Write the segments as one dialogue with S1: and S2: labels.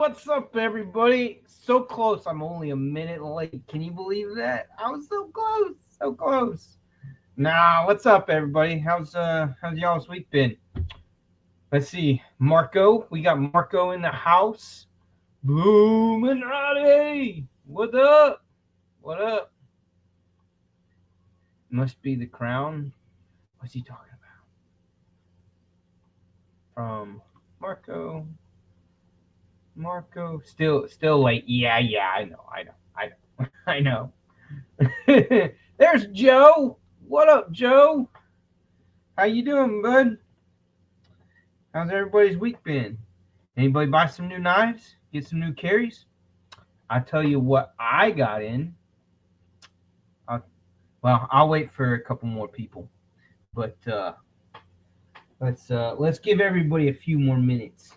S1: What's up, everybody? So close. I'm only a minute late. Can you believe that? I was so close, so close. Nah, what's up, everybody? How's y'all's week been? Let's see, Marco. We got Marco in the house. Bloominati. What up? What up? Must be the crown. What's he talking about? From Marco. Marco. Still late. Yeah. I know. There's Joe. What up, Joe? How you doing, bud? How's everybody's week been? Anybody buy some new knives? Get some new carries? I tell you what, I got in. I, I'll wait for a couple more people, but let's give everybody a few more minutes.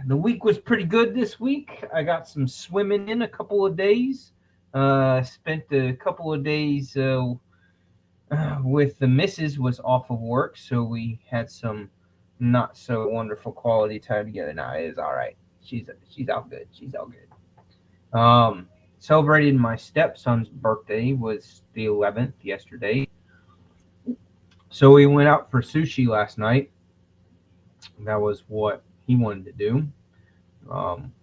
S1: The week was pretty good this week. I got some swimming in a couple of days. Spent a couple of days with the missus was off of work, so we had some not so wonderful quality time together. Now it is all right. She's all good. She's all good. Celebrated my stepson's birthday was the 11th yesterday, so we went out for sushi last night. That was what he wanted to do,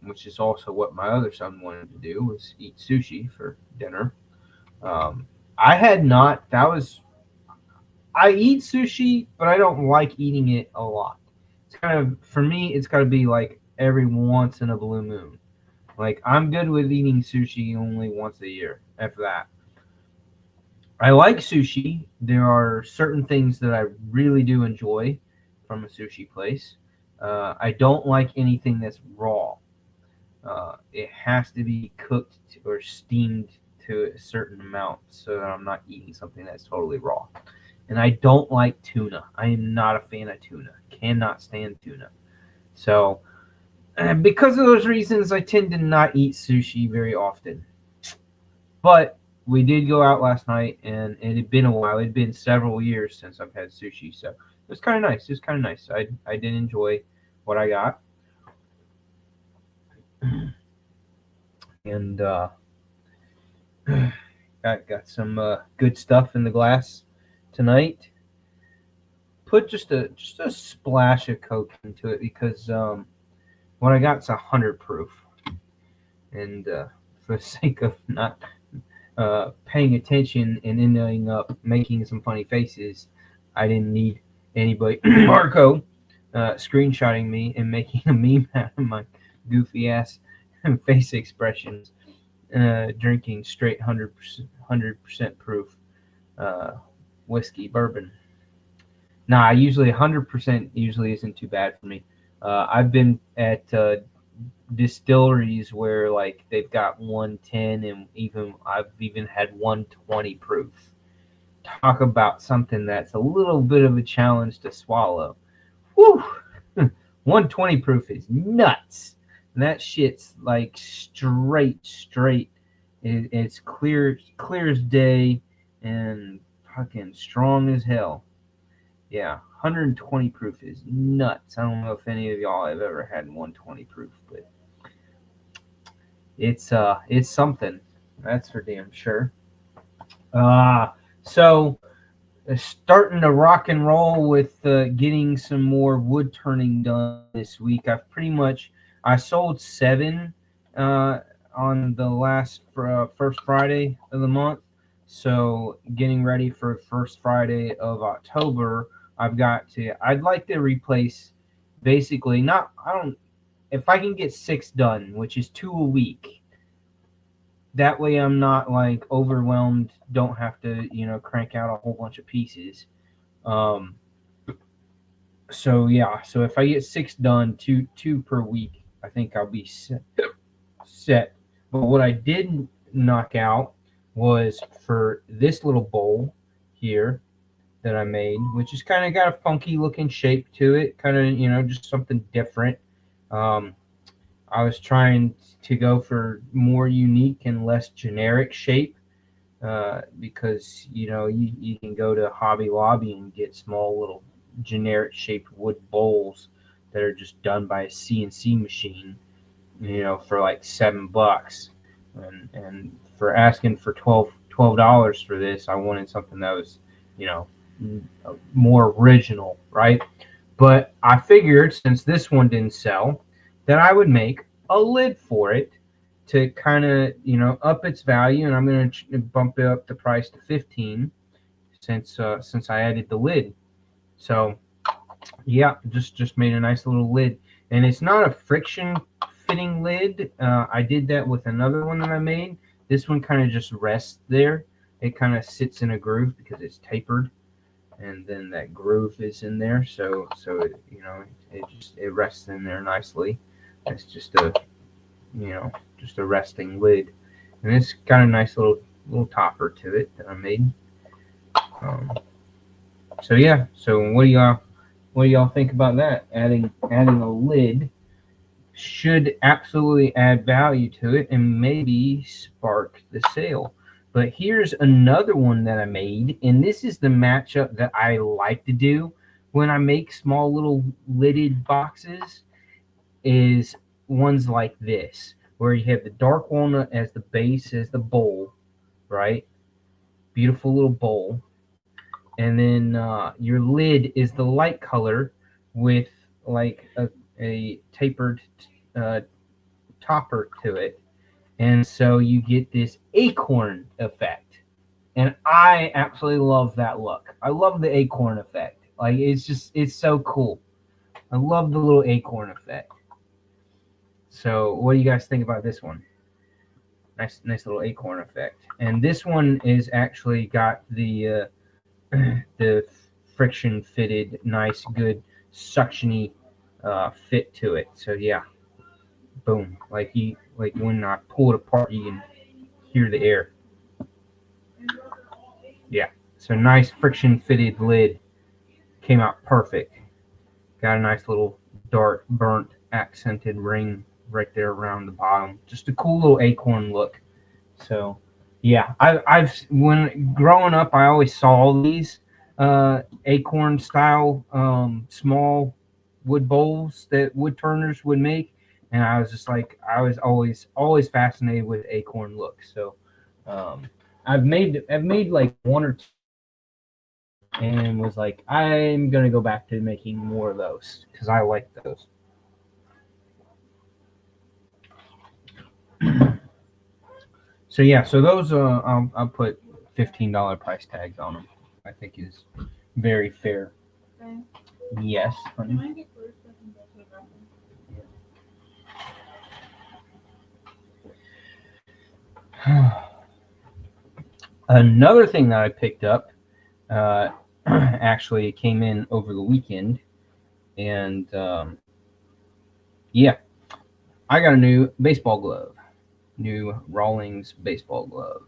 S1: which is also what my other son wanted to do was eat sushi for dinner. I had not. That was I eat sushi, but I don't like eating it a lot. It's kind of for me. It's got to be like every once in a blue moon. Like I'm good with eating sushi only once a year. After that, I like sushi. There are certain things that I really do enjoy from a sushi place. I don't like anything that's raw. It has to be cooked or steamed to a certain amount so that I'm not eating something that's totally raw. And I don't like tuna. I am not a fan of tuna. Cannot stand tuna. So, because of those reasons, I tend to not eat sushi very often. But we did go out last night, and it had been a while. It had been several years since I've had sushi, so it was kind of nice. It was kind of nice. I did enjoy what I got, and got some good stuff in the glass tonight. Put just a splash of Coke into it because what I got's 100 proof, and for the sake of not paying attention and ending up making some funny faces, I didn't need anybody Marco screenshotting me and making a meme out of my goofy ass face expressions. Drinking straight 100% proof uh, whiskey bourbon. Nah, I usually 100% usually isn't too bad for me. I've been at distilleries where like they've got 110 and even I've even had 120 proof. Talk about something that's a little bit of a challenge to swallow. Whew. 120 proof is nuts. And that shit's like straight. It's clear as day and fucking strong as hell. Yeah, 120 proof is nuts. I don't know if any of y'all have ever had 120 proof, but it's something. That's for damn sure. Uh so starting to rock and roll with getting some more wood turning done this week. I sold 7 uh, on the last first Friday of the month. So getting ready for first Friday of October, I'd like to replace basically not I don't if I can get 6 done, which is 2 a week. That way I'm not like overwhelmed, don't have to, crank out a whole bunch of pieces. Um so yeah, so if I get 6 done, two per week, I think I'll be set. But what I did knock out was for this little bowl here that I made, which is kind of got a funky looking shape to it, kind of, just something different. Um I was trying to go for more unique and less generic shape because you can go to Hobby Lobby and get small little generic shaped wood bowls that are just done by a CNC machine, for like $7. And for asking for $12 for this, I wanted something that was, you know, more original, right? But I figured since this one didn't sell, that I would make a lid for it to kind of, up its value, and I'm going to bump it up the price to 15 since I added the lid. So yeah, just made a nice little lid, and it's not a friction fitting lid. I did that with another one that I made. This one kind of just rests there. It kind of sits in a groove because it's tapered, and then that groove is in there. So it rests in there nicely. It's just a resting lid, and it's got a nice little topper to it that I made. So yeah. So what do y'all think about that? Adding a lid should absolutely add value to it and maybe spark the sale. But here's another one that I made, and this is the matchup that I like to do when I make small little lidded boxes, is ones like this, where you have the dark walnut as the base, as the bowl, right? Beautiful little bowl. And then your lid is the light color with like a tapered uh, topper to it, and so you get this acorn effect. And I absolutely love that look. I love the acorn effect. Like it's so cool. I love the little acorn effect. So what do you guys think about this one? Nice little acorn effect. And this one is actually got the friction fitted, nice, good suctiony fit to it. So yeah, boom. Like when I pull it apart, you can hear the air. Yeah. So nice friction fitted lid, came out perfect. Got a nice little dark burnt accented ring right there around the bottom. Just a cool little acorn look. So yeah, I've when growing up, I always saw these acorn style small wood bowls that wood turners would make, and I was just like, I was always fascinated with acorn looks. So um, I've made like one or two, and was like, I'm gonna go back to making more of those because I like those. So yeah, so those I'll put $15 price tags on them. I think is very fair.
S2: Okay.
S1: Yes,
S2: Can
S1: honey.
S2: I get first? I can go to the bathroom.
S1: Another thing that I picked up, uh, actually, it came in over the weekend, and yeah, I got a new baseball glove, new Rawlings baseball glove,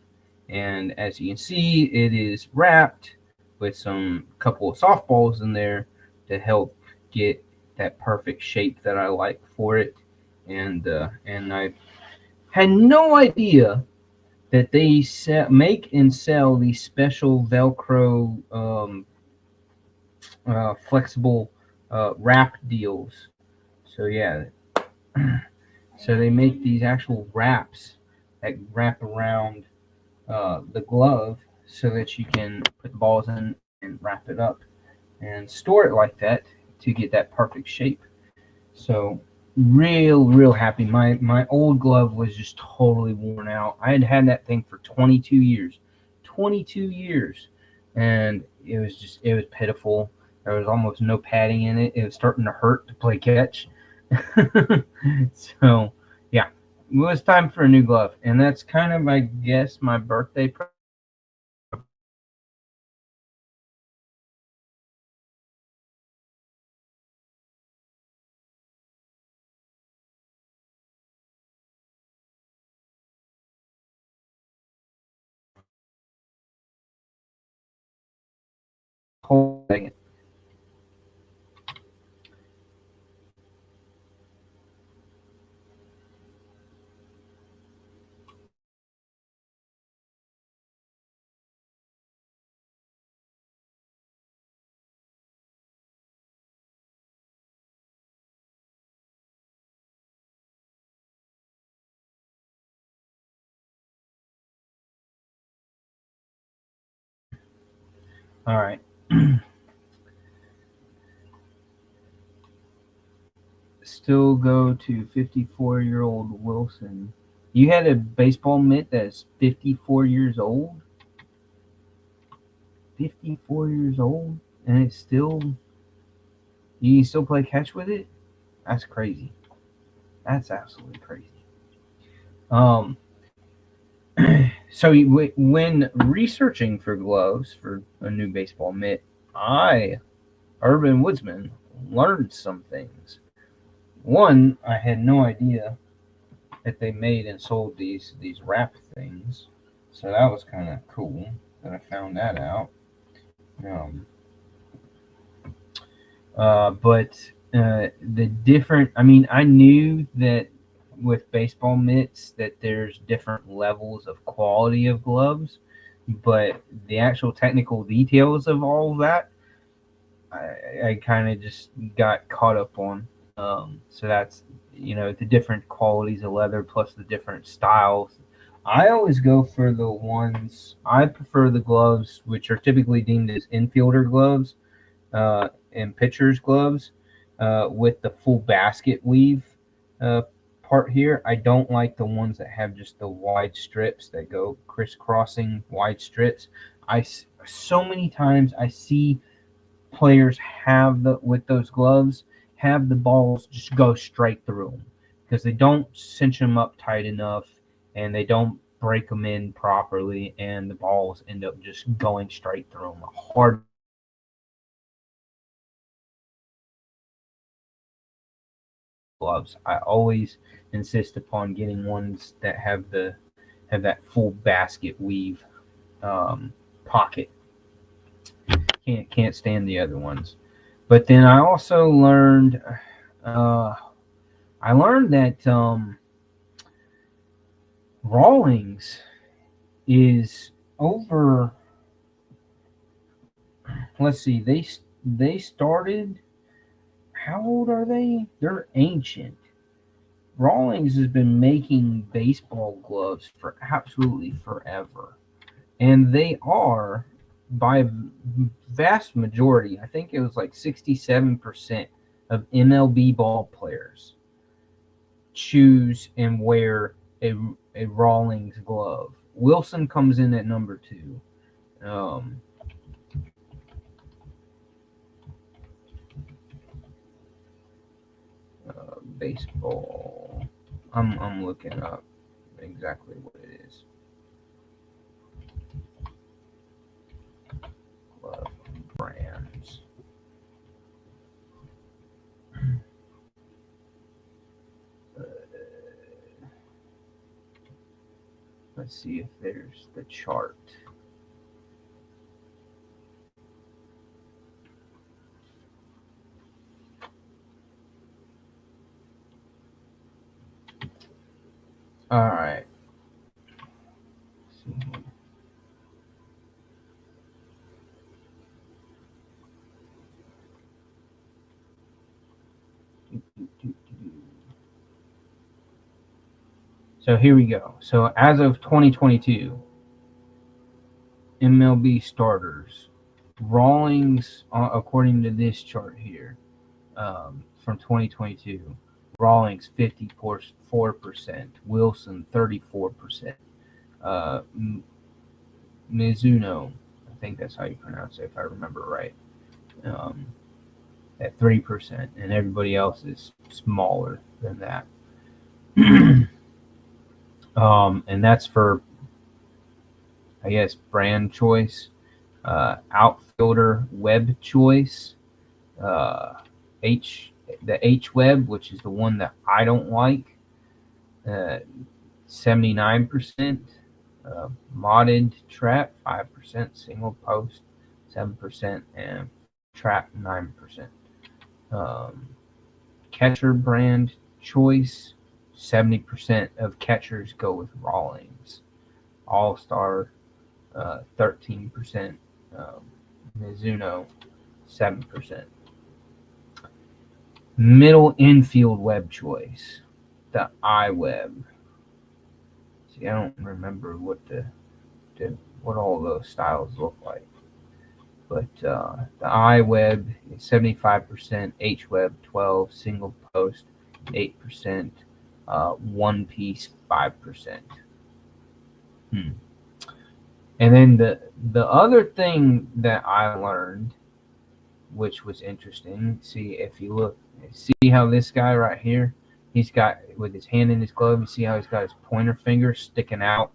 S1: and as you can see, it is wrapped with some couple of softballs in there to help get that perfect shape that I like for it, and I had no idea that they make and sell these special Velcro flexible wrap deals. So yeah, so they make these actual wraps that wrap around the glove so that you can put the balls in and wrap it up and store it like that to get that perfect shape. So real happy. My old glove was just totally worn out. I had had that thing for 22 years. 22 years. And it was pitiful. There was almost no padding in it. It was starting to hurt to play catch. So, yeah. It was time for a new glove. And that's kind of, I guess, my birthday present. All right. Still go to 54-year-old Wilson. You had a baseball mitt that's 54 years old? 54 years old? And it's still. You can still play catch with it? That's crazy. That's absolutely crazy. Um, so when researching for gloves for a new baseball mitt, I, Urban Woodsman, learned some things. One, I had no idea that they made and sold these wrap things, so that was kind of cool that I found that out. Um, but the different, I mean, I knew that with baseball mitts that there's different levels of quality of gloves, but the actual technical details of all of that, I kind of just got caught up on. So that's, the different qualities of leather plus the different styles. I always go for the ones, I prefer the gloves which are typically deemed as infielder gloves and pitcher's gloves with the full basket weave uh, part here. I don't like the ones that have just the wide strips that go crisscrossing wide strips. So many times I see players have with those gloves have the balls just go straight through them because they don't cinch them up tight enough and they don't break them in properly, and the balls end up just going straight through them. Hard gloves. I always insist upon getting ones that have that full basket weave pocket. Can't stand the other ones. But then I also learned uh, that Rawlings is over. Let's see, they started. How old are they? They're ancient. Rawlings has been making baseball gloves for absolutely forever, and they are by vast majority. I think it was like 67% of MLB ball players choose and wear a Rawlings glove. Wilson comes in at number 2. Um, Baseball. I'm looking up exactly what it is. Glove brands. Let's see if there's the chart. All right. Let's see. So here we go. So as of 2022, MLB starters, Rawlings, according to this chart here, from 2022, Rawlings 54%, Wilson 34%, Mizuno, I think that's how you pronounce it if I remember right, at 3%, and everybody else is smaller than that. And that's for, I guess, brand choice, outfielder web choice, the H web, which is the one that I don't like, 79%, modded trap 5%, single post 7%, and trap 9%. Catcher brand choice, 70% of catchers go with Rawlings. All Star, 13%. Mizuno, 7%. Middle infield web choice, the iWeb. See, I don't remember what all those styles look like, But the iWeb is 75%, HWeb 12, single post 8%, one piece 5%. And then the other thing that I learned, which was interesting, see if you look, see how this guy right here, he's got with his hand in his glove. You see how he's got his pointer finger sticking out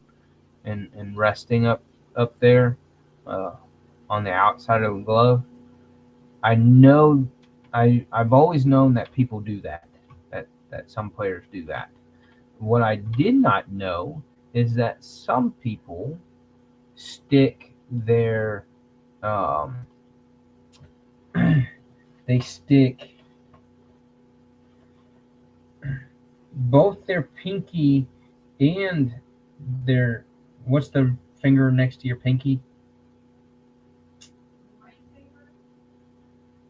S1: and resting up there on the outside of the glove. I know, I've always known that people do that some players do that. What I did not know is that some people stick their they stick both their pinky and their, what's the finger next to your pinky?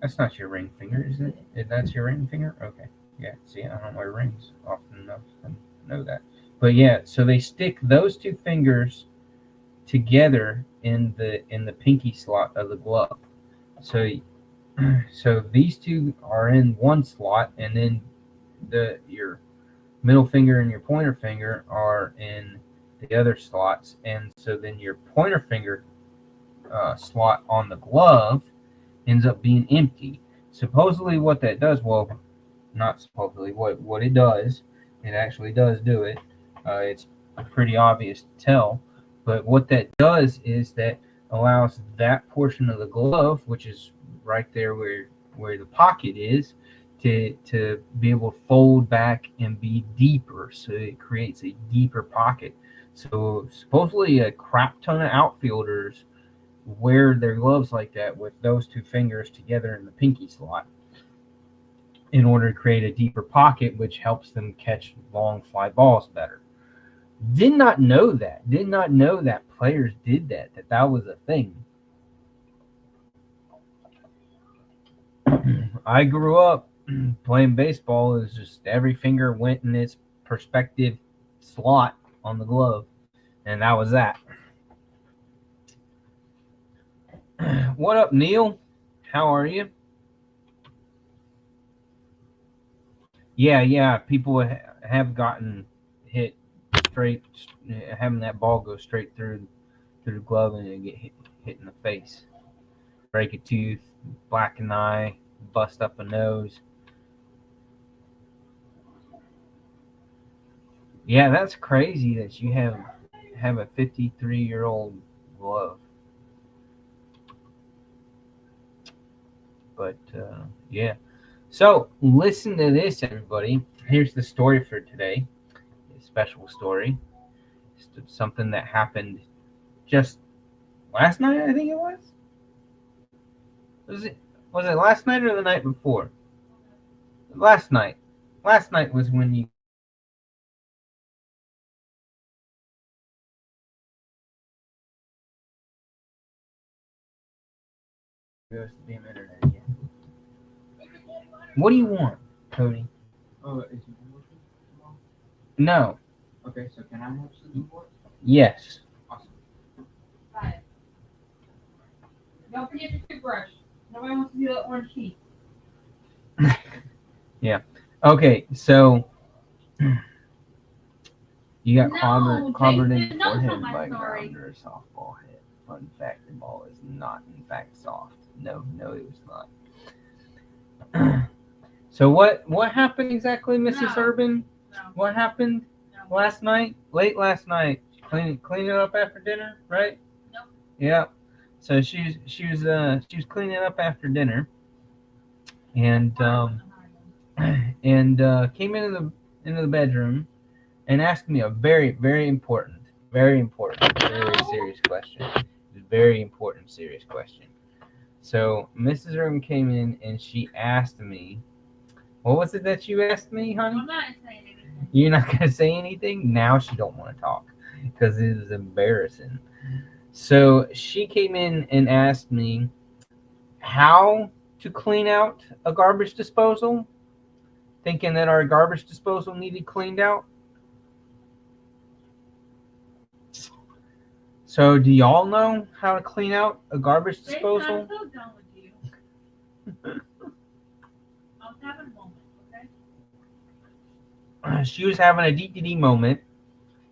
S1: That's not your ring finger, is it? That's your ring finger? Okay. Yeah, see, I don't wear rings often enough to know that. But yeah, so they stick those two fingers together in the pinky slot of the glove. So these two are in one slot, and then your middle finger and your pointer finger are in the other slots, and so then your pointer finger slot on the glove ends up being empty. Supposedly what that does, well, not supposedly, what it does, it actually does do it. It's pretty obvious to tell, but what that does is that allows that portion of the glove, which is right there where the pocket is, to be able to fold back and be deeper, so it creates a deeper pocket. So supposedly a crap ton of outfielders wear their gloves like that with those two fingers together in the pinky slot in order to create a deeper pocket, which helps them catch long fly balls better. Did not know that players did that was a thing. I grew up playing baseball. It was just every finger went in its perspective slot on the glove, and that was that. What up, Neil? How are you? Yeah. People have gotten hit straight, having that ball go straight through the glove and get hit in the face, break a tooth, black an eye, bust up a nose. Yeah, that's crazy that you have a 53-year-old glove. But yeah. So listen to this, everybody. Here's the story for today. A special story. It's something that happened just last night, I think it was. Was it last night or the night before? Last night. Last night was when you goes to the damn internet again. What do you want, Cody?
S3: Oh, is it
S1: No.
S3: okay? So can I have some more?
S1: Yes.
S3: Awesome.
S2: Don't forget your toothbrush. Nobody wants to do that orange teeth.
S1: Yeah. Okay, so you got clobbered in the
S2: Jason, don't
S1: forehead
S2: tell my
S1: by a
S2: story.
S1: grounder or softball hit. Fun fact: the ball is not, in fact, soft. No, it was not. So what happened exactly, Mrs.
S2: No.
S1: Urban?
S2: No.
S1: What happened
S2: No.
S1: last night? Late last night. Clean it up after dinner, right?
S2: Nope.
S1: Yeah. So she was cleaning up after dinner, and came into the bedroom and asked me a very, very important, very serious question. Very important, serious question. So Mrs. Urban came in and she asked me, what was it that you asked me, honey?
S2: I'm not saying anything.
S1: You're not going to say anything? Now she don't want to talk because it is embarrassing. So she came in and asked me how to clean out a garbage disposal, thinking that our garbage disposal needed cleaned out. So, do y'all know how to clean out a garbage
S2: Jason,
S1: disposal?
S2: I'm so done with you. I'm having a moment, okay?
S1: She was having a DTD moment,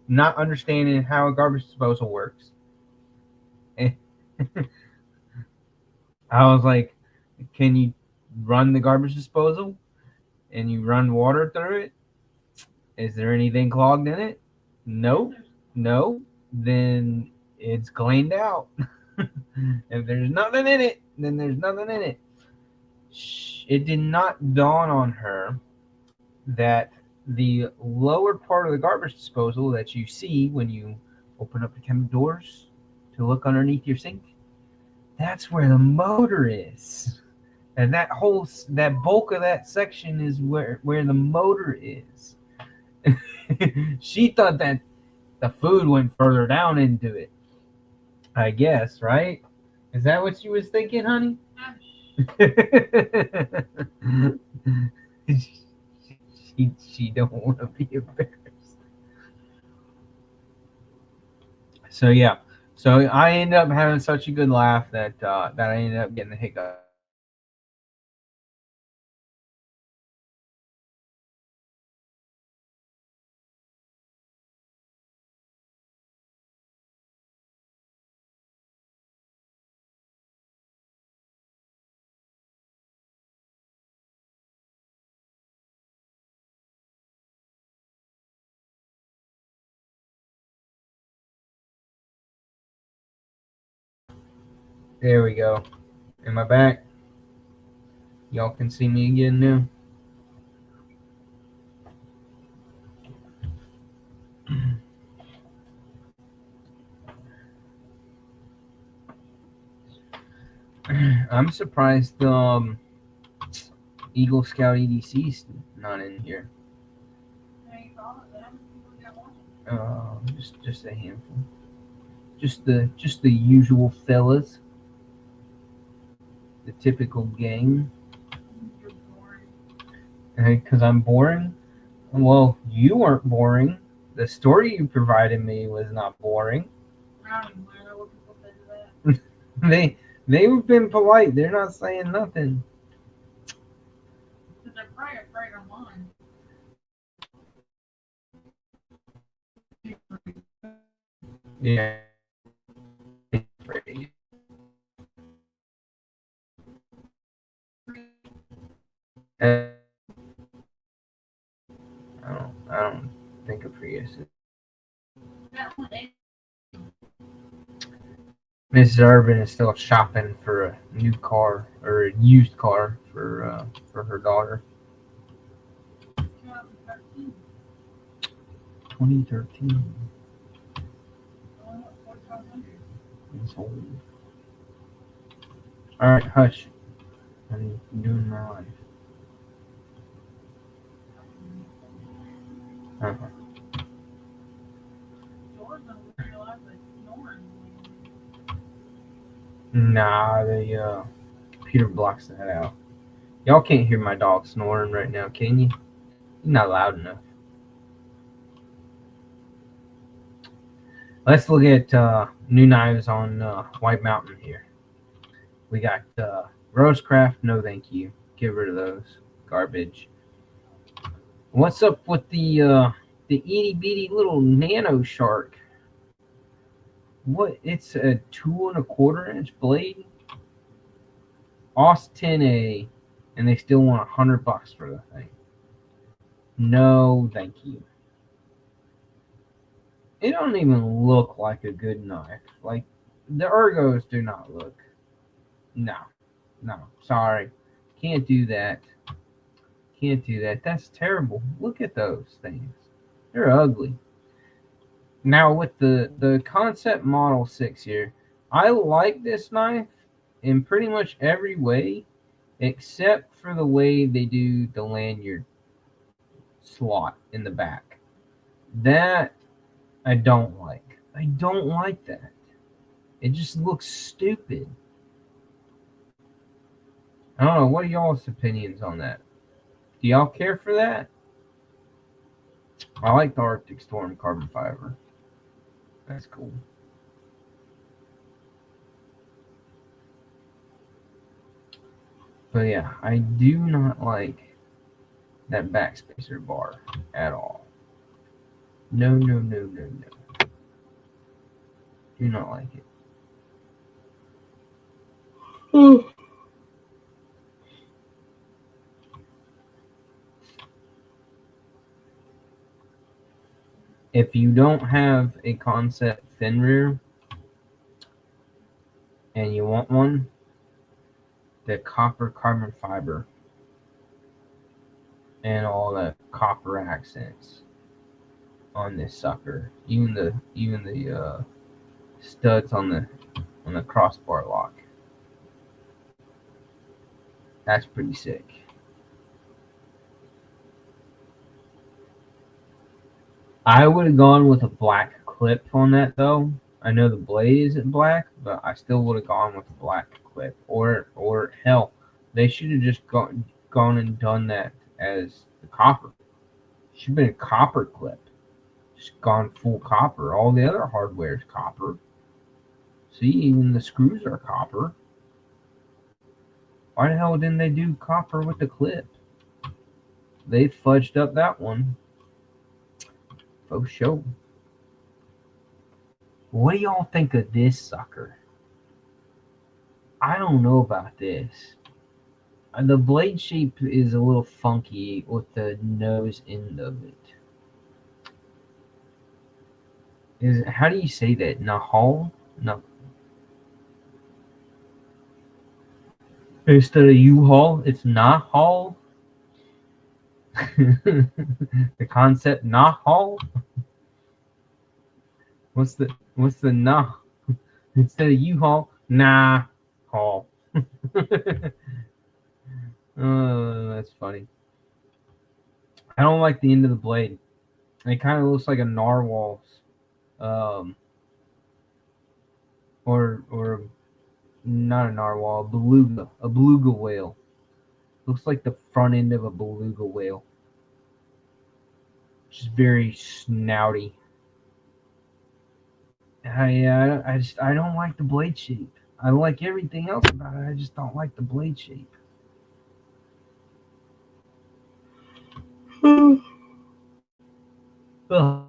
S1: not understanding how a garbage disposal works. And I was like, "Can you run the garbage disposal? And you run water through it? Is there anything clogged in it? No, no. Then it's cleaned out. If there's nothing in it, then there's nothing in it." It did not dawn on her that the lower part of the garbage disposal that you see when you open up the cabinet doors to look underneath your sink, that's where the motor is. And that bulk of that section is where the motor is. She thought that the food went further down into it. I guess, right? Is that what she was thinking, honey? she don't want to be embarrassed. So yeah. So I ended up having such a good laugh that I ended up getting the hiccup. There we go. Am I back? Y'all can see me again now. I'm surprised Eagle Scout EDC's not in here. Just a handful. Just the usual fellas. The typical gang. Because I'm boring. Well, you weren't boring. The story you provided me was not boring.
S2: I don't even know what people say to that.
S1: They've been polite. They're not saying nothing.
S2: Because they're probably afraid I'm lying.
S1: Yeah. I don't think a Prius is.
S2: That one, they
S1: Mrs. Urban is still shopping for a new car or a used car for her daughter.
S2: 2013.
S1: 2013.
S2: Oh, 4500.
S1: It's old. All right, hush. I'm doing my life. Uh-huh.
S2: George don't realize that snoring.
S1: Nah, the Peter blocks that out. Y'all can't hear my dog snoring right now, can you? He's not loud enough. Let's look at new knives on White Mountain here. We got Rosecraft, no thank you. Get rid of those. Garbage. What's up with the itty bitty little nano shark? What? It's a 2 1/4 inch blade. Ost 10A, and they still want $100 for the thing. No, thank you. It don't even look like a good knife. Like the ergos do not look. No, sorry, can't do that. Can't do that. That's terrible. Look at those things. They're ugly. Now with the Concept Model 6 here, I like this knife in pretty much every way, except for the way they do the lanyard slot in the back. That I don't like. I don't like that. It just looks stupid. I don't know. What are y'all's opinions on that? Do y'all care for that? I like the Arctic Storm carbon fiber. That's cool. But yeah, I do not like that backspacer bar at all. No, no, no, no, no. Do not like it. If you don't have a Concept fin rear and you want one, the copper carbon fiber and all the copper accents on this sucker, even the studs on the crossbar lock. That's pretty sick. I would have gone with a black clip on that though. I know the blade isn't black, but I still would have gone with a black clip. Or hell, they should have just gone and done that as the copper. Should have been a copper clip. Just gone full copper. All the other hardware is copper. See, even the screws are copper. Why the hell didn't they do copper with the clip? They fudged up that one. For sure. What do y'all think of this sucker? I don't know about this. The blade shape is a little funky with the nose end of it. How do you say that? Nahal? No. Instead of U-Haul, it's Nahal. The Concept Nahal. What's the nah? Instead of U-Haul, nah haul. Oh, that's funny. I don't like the end of the blade. It kind of looks like a narwhal's, or not a narwhal, a beluga whale. Looks like the front end of a beluga whale. Just very snouty. I don't like the blade shape. I like everything else about it. I just don't like the blade shape. Ugh.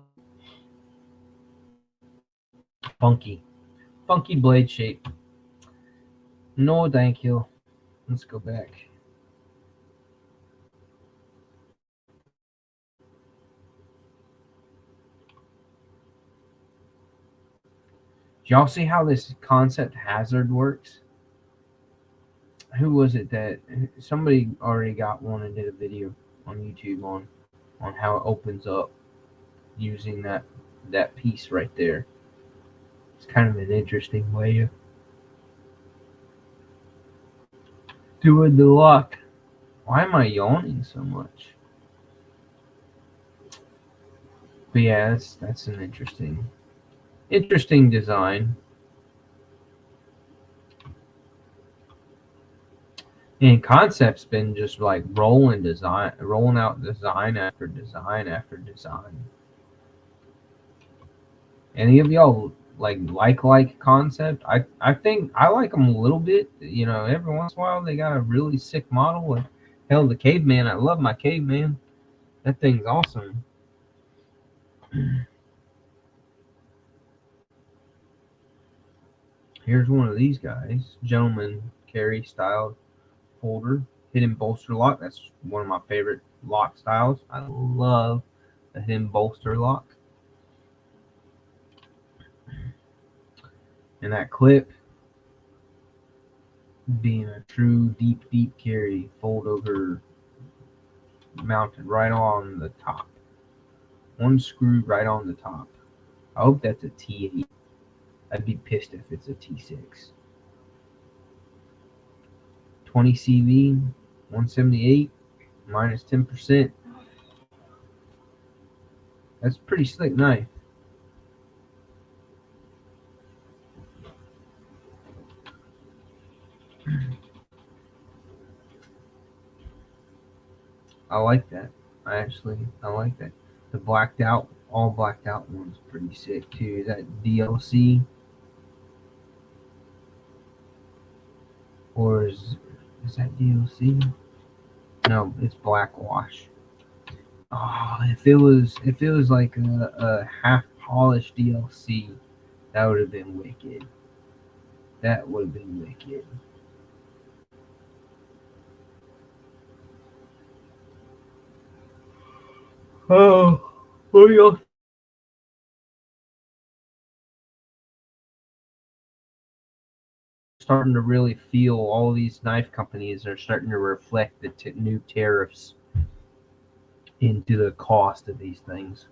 S1: Funky blade shape. No, thank you. Let's go back. Do y'all see how this Concept hazard works? Who was it that somebody already got one and did a video on YouTube on how it opens up using that piece right there. It's kind of an interesting way of doing the lock. Why am I yawning so much? But yeah, that's an interesting design. And Concept's been just like rolling out design after design after design. Any of y'all like Concept? I think I like them a little bit. You know, every once in a while they got a really sick model. And hell, the Caveman, I love my Caveman. That thing's awesome. Here's one of these guys, gentleman carry style folder, hidden bolster lock. That's one of my favorite lock styles. I love the hidden bolster lock. And that clip being a true deep carry, fold over, mounted right on the top. One screw right on the top. I hope that's a T8. I'd be pissed if it's a T6. 20 CV, 178, minus 10%. That's a pretty slick knife. I like that. I like that. The all blacked out one's pretty sick too. Is that DLC? Or is Is that DLC? No, it's Blackwash. Oh, if it was like a half polished DLC, that would have been wicked. That would have been wicked. Oh, what y'all? Starting to really feel all these knife companies are starting to reflect the new tariffs into the cost of these things.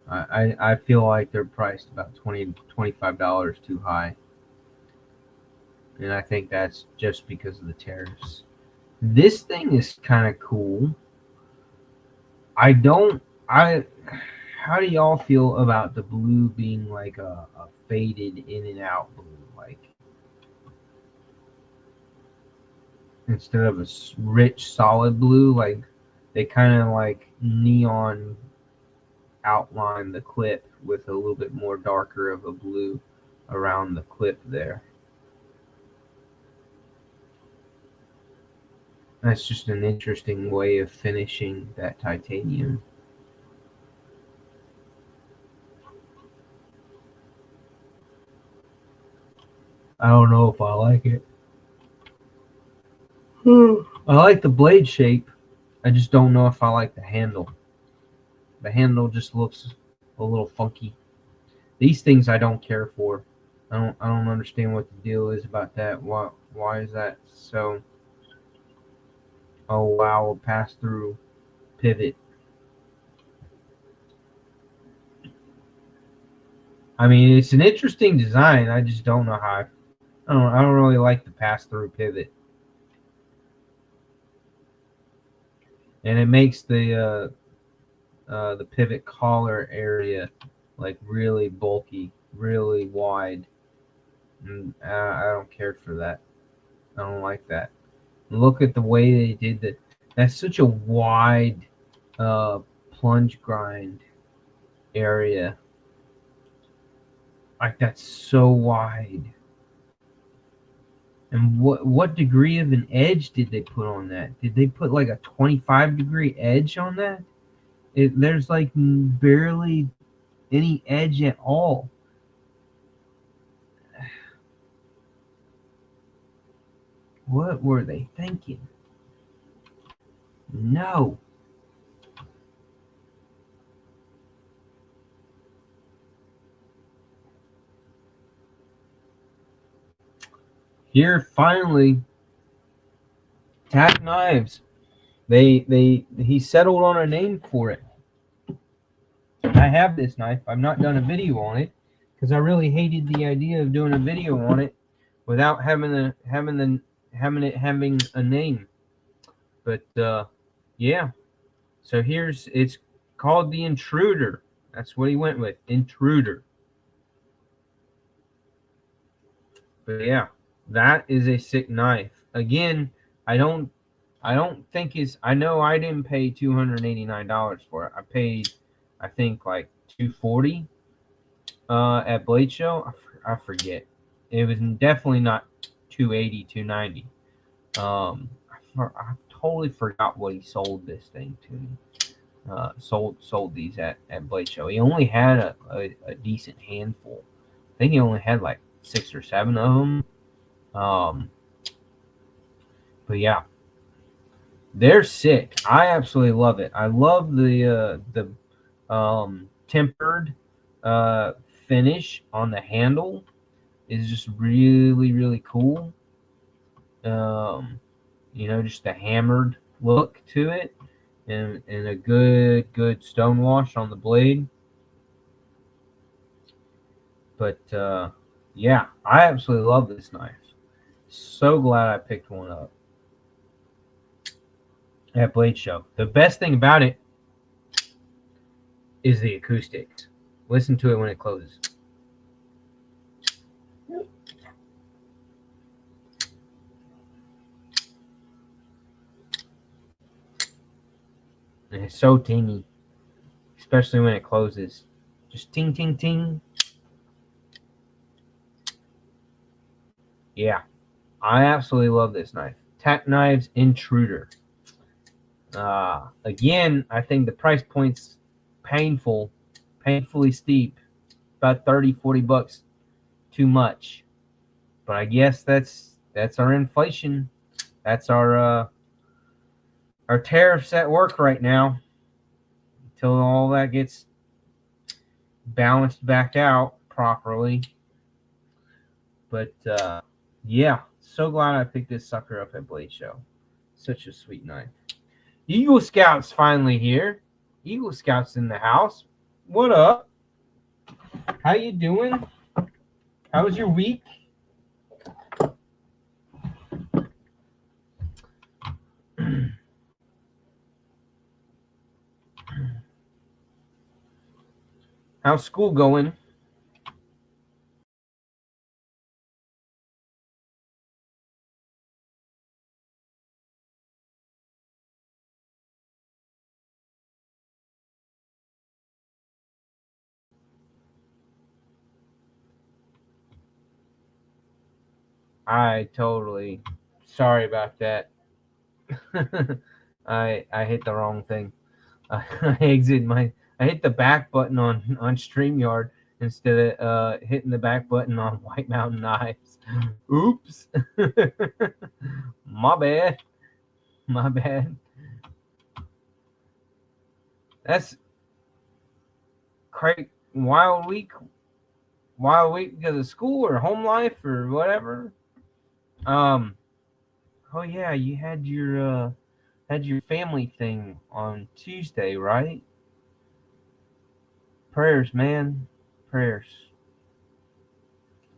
S1: I feel like they're priced about $25 too high. And I think that's just because of the tariffs. This thing is kind of cool. How do y'all feel about the blue being like a faded in and out blue? Like, instead of a rich solid blue, like they kind of like neon outline the clip with a little bit more darker of a blue around the clip there. That's just an interesting way of finishing that titanium. I don't know if I like it. I like the blade shape. I just don't know if I like the handle. The handle just looks a little funky. These things I don't care for. I don't understand what the deal is about that. Why is that so? Oh wow, a pass through pivot. I mean, it's an interesting design. I just don't know how. I don't really like the pass through pivot, and it makes the pivot collar area like really bulky, really wide. And I don't care for that. I don't like that. Look at the way they did that. That's such a wide plunge grind area. Like, that's so wide. And what degree of an edge did they put on that? Did they put like a 25-degree edge on that? There's like barely any edge at all. What were they thinking? No. Here, finally, TAC Knives. He settled on a name for it. I have this knife. I've not done a video on it because I really hated the idea of doing a video on it without having a name. But yeah. So it's called the Intruder. That's what he went with, Intruder. But yeah, that is a sick knife. Again, I don't think it's. I know I didn't pay $289 for it. I paid, I think, like $240 at Blade Show. I forget. It was definitely not $280, $290. I totally forgot what he sold this thing to me. Sold these at Blade Show. He only had a decent handful. I think he only had like 6 or 7 of them. But yeah, they're sick. I absolutely love it. I love the tempered finish on the handle. Is just really, really cool. Just the hammered look to it, and a good stone wash on the blade. But yeah, I absolutely love this knife. So glad I picked one up at Blade Show. The best thing about it is the acoustics. Listen to it when it closes. And it's so tingy, especially when it closes. Just ting, ting, ting. Yeah, I absolutely love this knife. Tack Knives Intruder. Again, I think the price point's painfully steep. About 30, 40 bucks too much. But I guess that's our inflation. That's our tariffs at work right now. Until all that gets balanced back out properly. But yeah, so glad I picked this sucker up at Blade Show. Such a sweet knife. Eagle Scout's finally here. Eagle Scout's in the house. What up? How you doing? How was your week? How's school going? I totally sorry about that. I hit the wrong thing. I hit the back button on StreamYard instead of hitting the back button on White Mountain Knives. Oops. My bad. That's great. Wild week because of school or home life or whatever. Oh yeah, you had your family thing on Tuesday, right? Prayers, man. Prayers.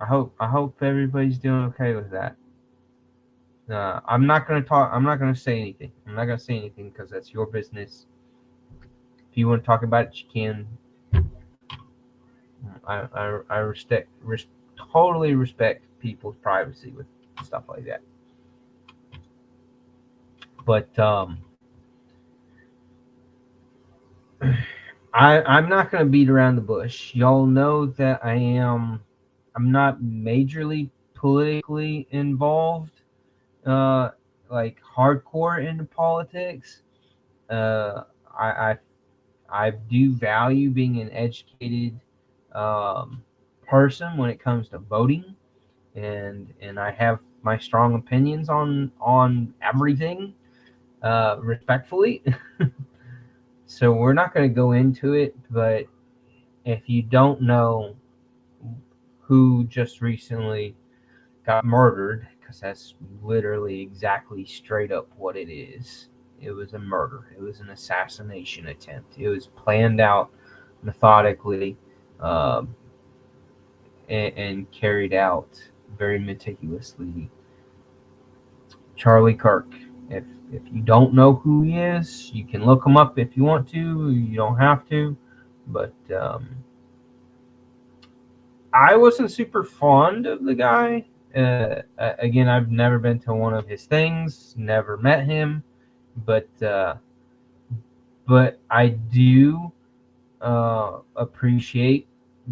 S1: I hope everybody's doing okay with that. I'm not gonna talk. I'm not gonna say anything. I'm not gonna say anything because that's your business. If you want to talk about it, you can. I totally respect people's privacy with stuff like that. But I'm not gonna beat around the bush. Y'all know that I'm not majorly politically involved, like hardcore into politics. I do value being an educated person when it comes to voting, and I have my strong opinions on everything, respectfully. So we're not going to go into it, but if you don't know who just recently got murdered, because that's literally exactly straight up what it is. It was a murder. It was an assassination attempt. It was planned out methodically, um, and carried out very meticulously. Charlie Kirk. If you don't know who he is, you can look him up if you want to. You don't have to, but I wasn't super fond of the guy. Again, I've never been to one of his things, never met him, but I do appreciate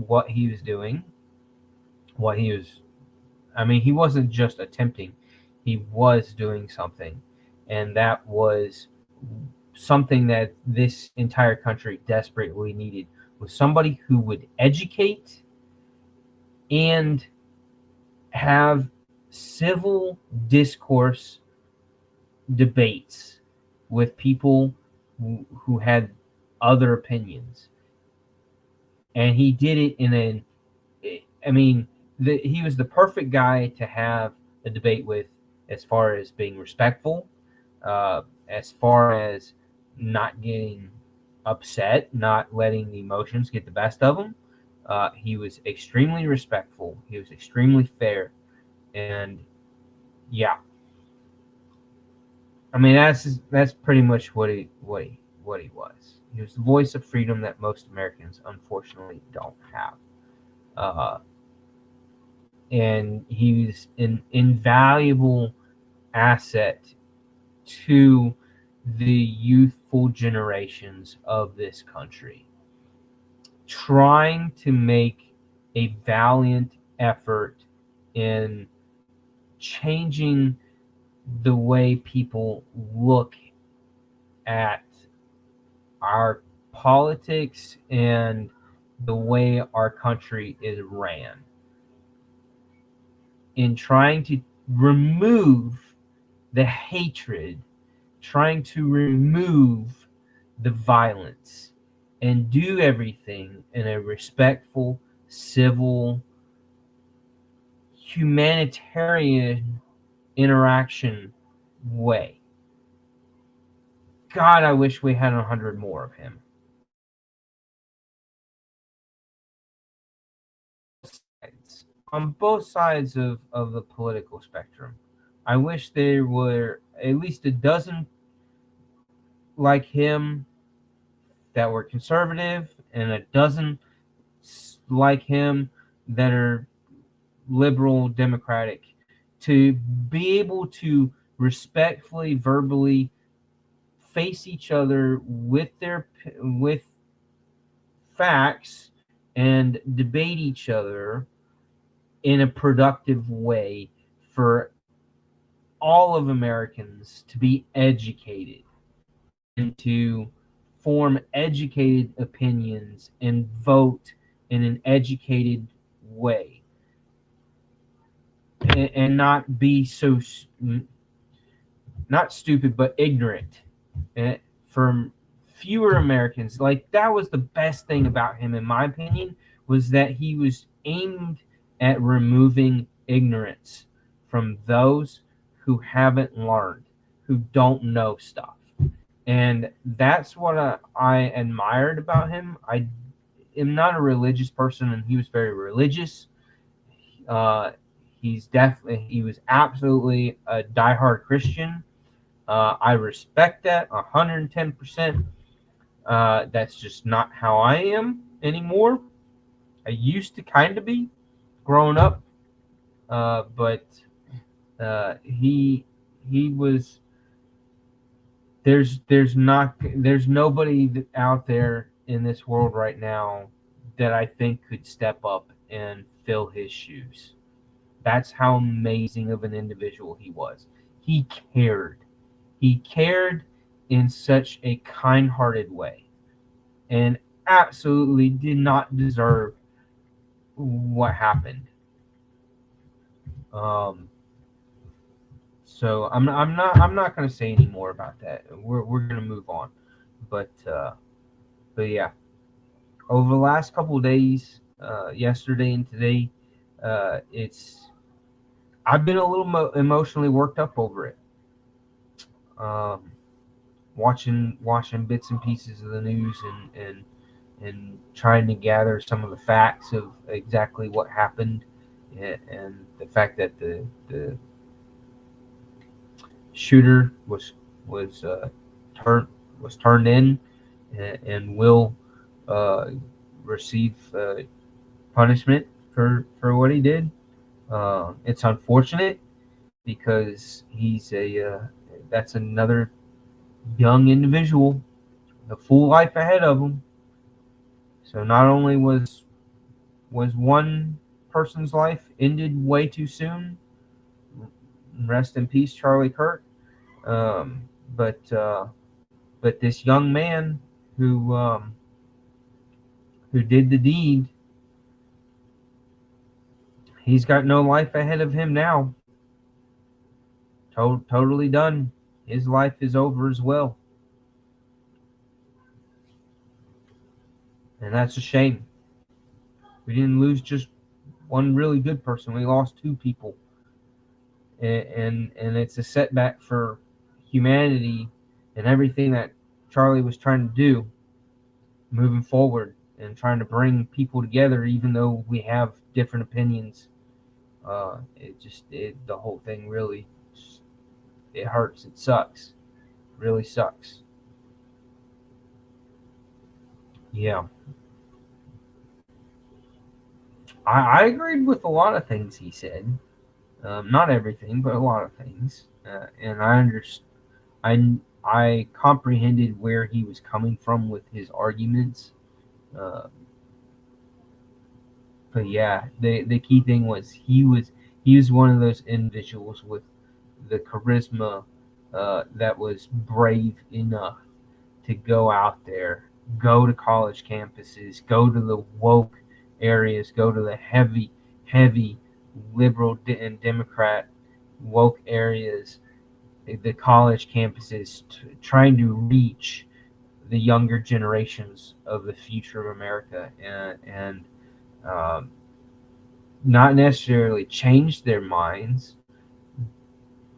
S1: what he was doing. What he was, I mean, he wasn't just attempting; he was doing something, and that was something that this entire country desperately needed. Was somebody who would educate and have civil discourse debates with people who had other opinions, and he did it in I mean, he was the perfect guy to have a debate with, as far as being respectful, as far as not getting upset, not letting the emotions get the best of him. He was extremely respectful. He was extremely fair, and yeah, I mean that's pretty much what he was. He was the voice of freedom that most Americans unfortunately don't have, and he was an invaluable asset to the youthful generations of this country. trying to make a valiant effort in changing the way people look at our politics and the way our country is ran, in trying to remove the hatred, trying to remove the violence, and do everything in a respectful, civil, humanitarian interaction way. God, I wish we had 100 more of him. On both sides of the political spectrum. I wish there were at least a dozen like him that were conservative, and a dozen like him that are liberal democratic, to be able to respectfully, verbally face each other with facts and debate each other in a productive way, for all of Americans to be educated and to form educated opinions and vote in an educated way, and not be so, not stupid, but ignorant. And from fewer Americans, like, that was the best thing about him, in my opinion, was that he was aimed at removing ignorance from those who haven't learned, who don't know stuff. And that's what I admired about him. I am not a religious person, and he was very religious. He was absolutely a diehard Christian. I respect that 110%. That's just not how I am anymore. I used to kind of be growing up, but he was. There's nobody out there in this world right now that I think could step up and fill his shoes. That's how amazing of an individual he was. He cared. He cared in such a kind-hearted way, and absolutely did not deserve what happened. So I'm not going to say any more about that. We're going to move on. But yeah, over the last couple of days, yesterday and today, I've been a little emotionally worked up over it. Watching bits and pieces of the news, and trying to gather some of the facts of exactly what happened, and the fact that the shooter was turned in, and will receive punishment for what he did. It's unfortunate, because that's another young individual, a full life ahead of him. So not only was one person's life ended way too soon, rest in peace, Charlie Kirk, but this young man who did the deed, he's got no life ahead of him now. Totally done. His life is over as well. And that's a shame. We didn't lose just one really good person. We lost two people. And it's a setback for humanity and everything that Charlie was trying to do moving forward, and trying to bring people together, even though we have different opinions. The whole thing really, it hurts. It sucks. It really sucks. Yeah. I agreed with a lot of things he said. Not everything, but a lot of things. And I comprehended where he was coming from with his arguments. but yeah, the key thing was he was one of those individuals with the charisma that was brave enough to go out there, go to college campuses, go to the woke areas, go to the heavy liberal and Democrat woke areas, the college campuses, trying to reach the younger generations of the future of America, and um, not necessarily change their minds,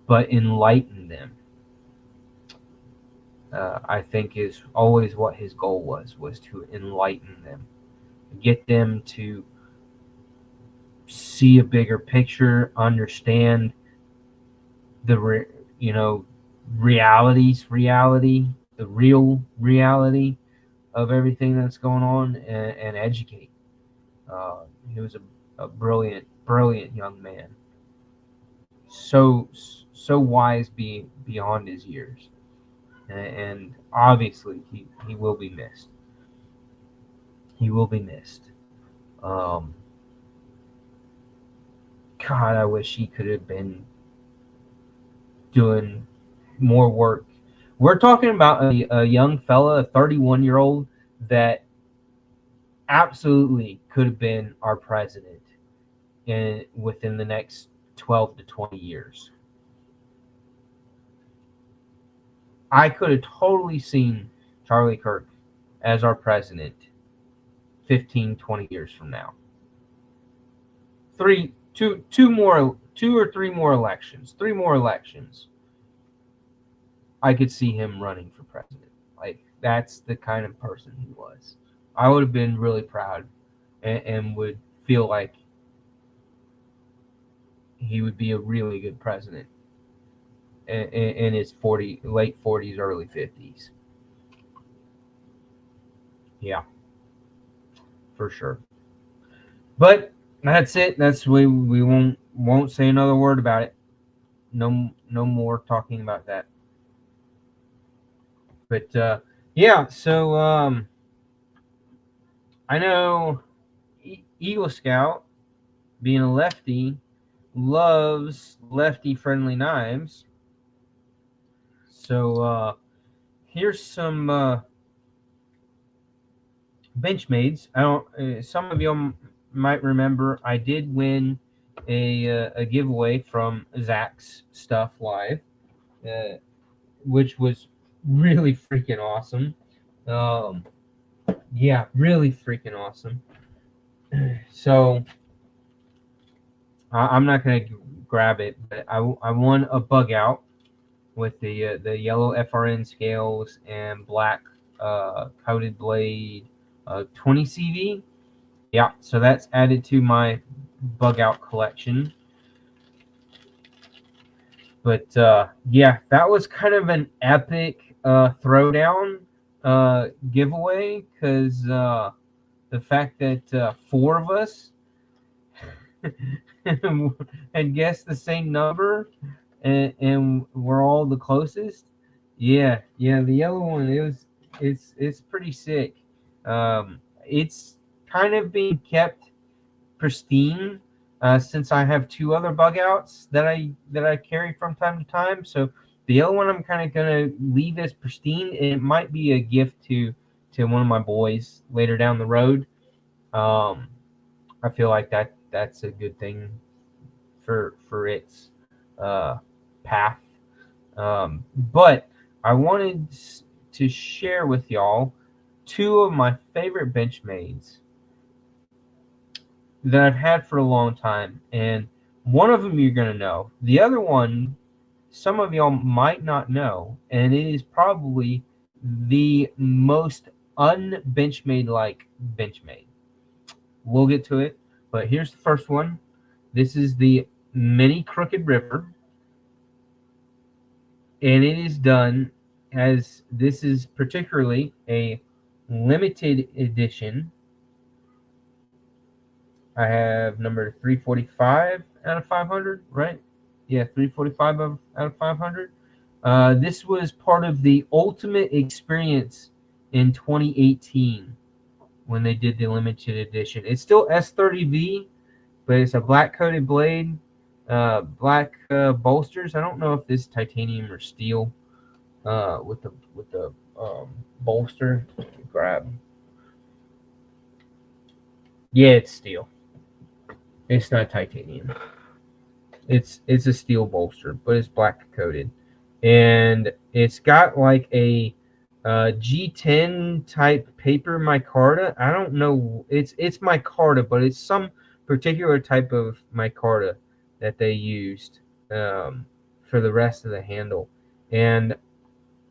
S1: but enlighten them. I think is always what his goal was to enlighten them, get them to see a bigger picture, understand the the real reality of everything that's going on, and educate. He was a brilliant young man, so wise, beyond his years, and obviously he will be missed. He will be missed. God, I wish he could have been doing more work. We're talking about a young fella, a 31-year-old, that absolutely could have been our president within the next 12 to 20 years. I could have totally seen Charlie Kirk as our president 15, 20 years from now. Two or three more elections. I could see him running for president. Like, that's the kind of person he was. I would have been really proud and would feel like he would be a really good president in his late 40s, early 50s. Yeah, for sure. But that's it. We won't say another word about it. No more talking about that. But yeah, so I know Eagle Scout, being a lefty, loves lefty-friendly knives. So here's some Benchmades. I don't. Some of you might remember I did win a giveaway from Zach's Stuff Live, which was really freaking awesome. Yeah, really freaking awesome. So I'm not gonna grab it, but I won a bug out with the yellow FRN scales and black coated blade 20 CV. Yeah, so that's added to my bug out collection. But yeah, that was kind of an epic throwdown giveaway, because the fact that 4 of us had guessed the same number, and we're all the closest. Yeah, the yellow one, it's pretty sick. It's kind of being kept pristine since I have 2 other bug outs that I carry from time to time. So the yellow one I'm kind of gonna leave as pristine. It might be a gift to one of my boys later down the road. I feel like that's a good thing for its path. But I wanted to share with y'all 2 of my favorite Benchmades that I've had for a long time, and one of them you're gonna know. The other one, some of y'all might not know, and it is probably the most un-Benchmade-like Benchmade. We'll get to it, but here's the first one. This is the Mini Crooked Ripper, and it is done as, this is particularly a limited edition. I have number 345 out of 500, right? Yeah, 345 out of 500. This was part of the Ultimate Experience in 2018 when they did the limited edition. It's still S30V, but it's a black coated blade, black bolsters. I don't know if this is titanium or steel with the bolster. Grab. Yeah, it's steel. It's not titanium. It's a steel bolster, but it's black coated, and it's got like a G10 type paper micarta. I don't know. It's micarta, but it's some particular type of micarta that they used for the rest of the handle, and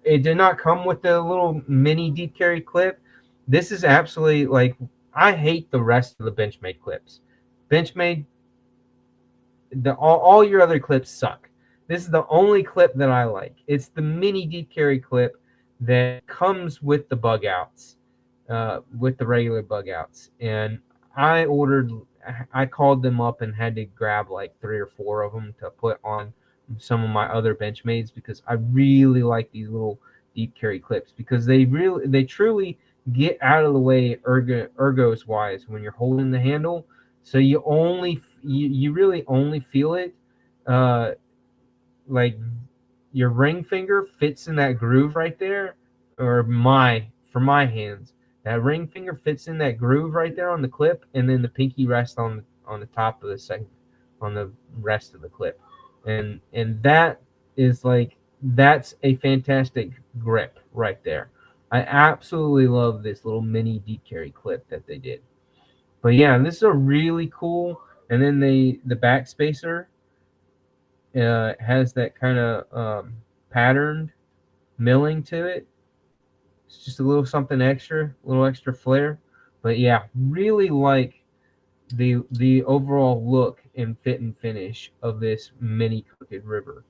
S1: it did not come with the little mini deep carry clip. This is absolutely like, I hate the rest of the Benchmade clips. Benchmade, all your other clips suck. This is the only clip that I like. It's the mini deep carry clip that comes with the bug outs, with the regular bug outs. And I called them up and had to grab like 3 or 4 of them to put on some of my other Benchmades, because I really like these little deep carry clips, because they truly get out of the way ergos wise when you're holding the handle. So you really only feel it, like your ring finger fits in that groove right there, or for my hands, that ring finger fits in that groove right there on the clip, and then the pinky rests on the top of the second, on the rest of the clip, and that is like, that's a fantastic grip right there. I absolutely love this little mini deep carry clip that they did. But yeah, this is a really cool. And then the back spacer has that kind of patterned milling to it. It's just a little something extra, a little extra flair. But yeah, really like the overall look and fit and finish of this mini Crooked River.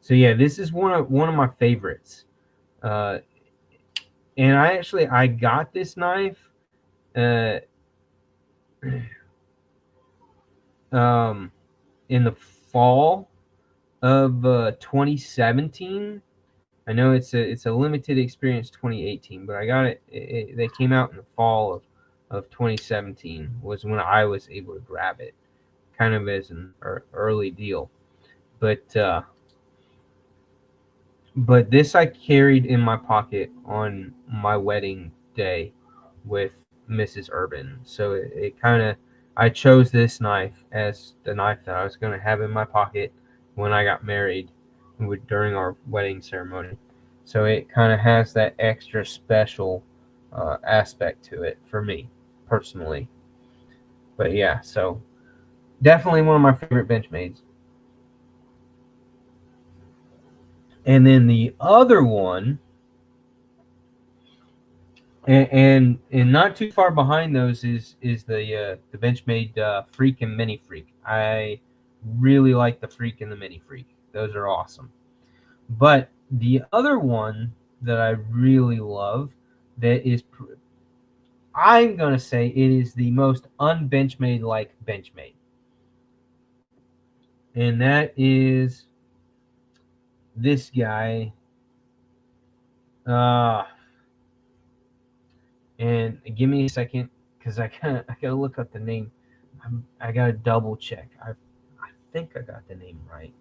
S1: So yeah, this is one of my favorites. And I got this knife in the fall of 2017. I know it's a limited experience 2018, but I got it. They came out in the fall of 2017 was when I was able to grab it, kind of as an early deal. But this I carried in my pocket on my wedding day with Mrs. Urban. So it kind of, I chose this knife as the knife that I was going to have in my pocket when I got married during our wedding ceremony. So it kind of has that extra special aspect to it for me personally. But yeah, so definitely one of my favorite Benchmades. And then the other one, and not too far behind those is the Benchmade Freak and Mini Freak. I really like the Freak and the Mini Freak. Those are awesome. But the other one that I really love, that is, I'm gonna say it is the most unbenchmade like Benchmade, and that is this guy. And give me a second, because I gotta look up the name. I gotta double check. I think I got the name right.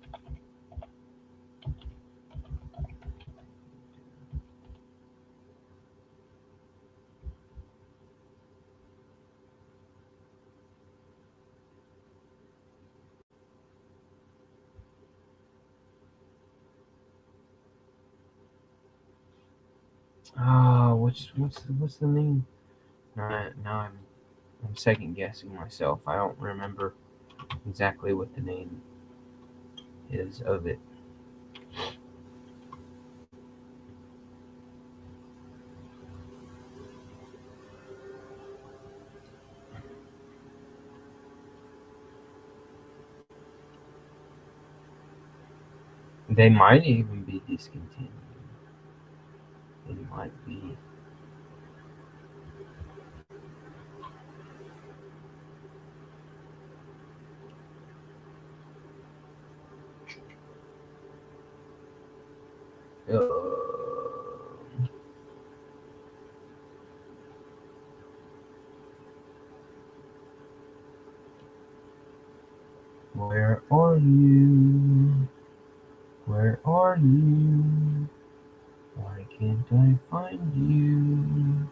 S1: What's the name? Now I'm second guessing myself. I don't remember exactly what the name is of it. They might even be discontinued. It might be. Where are you? Where are you? Why can't I find you?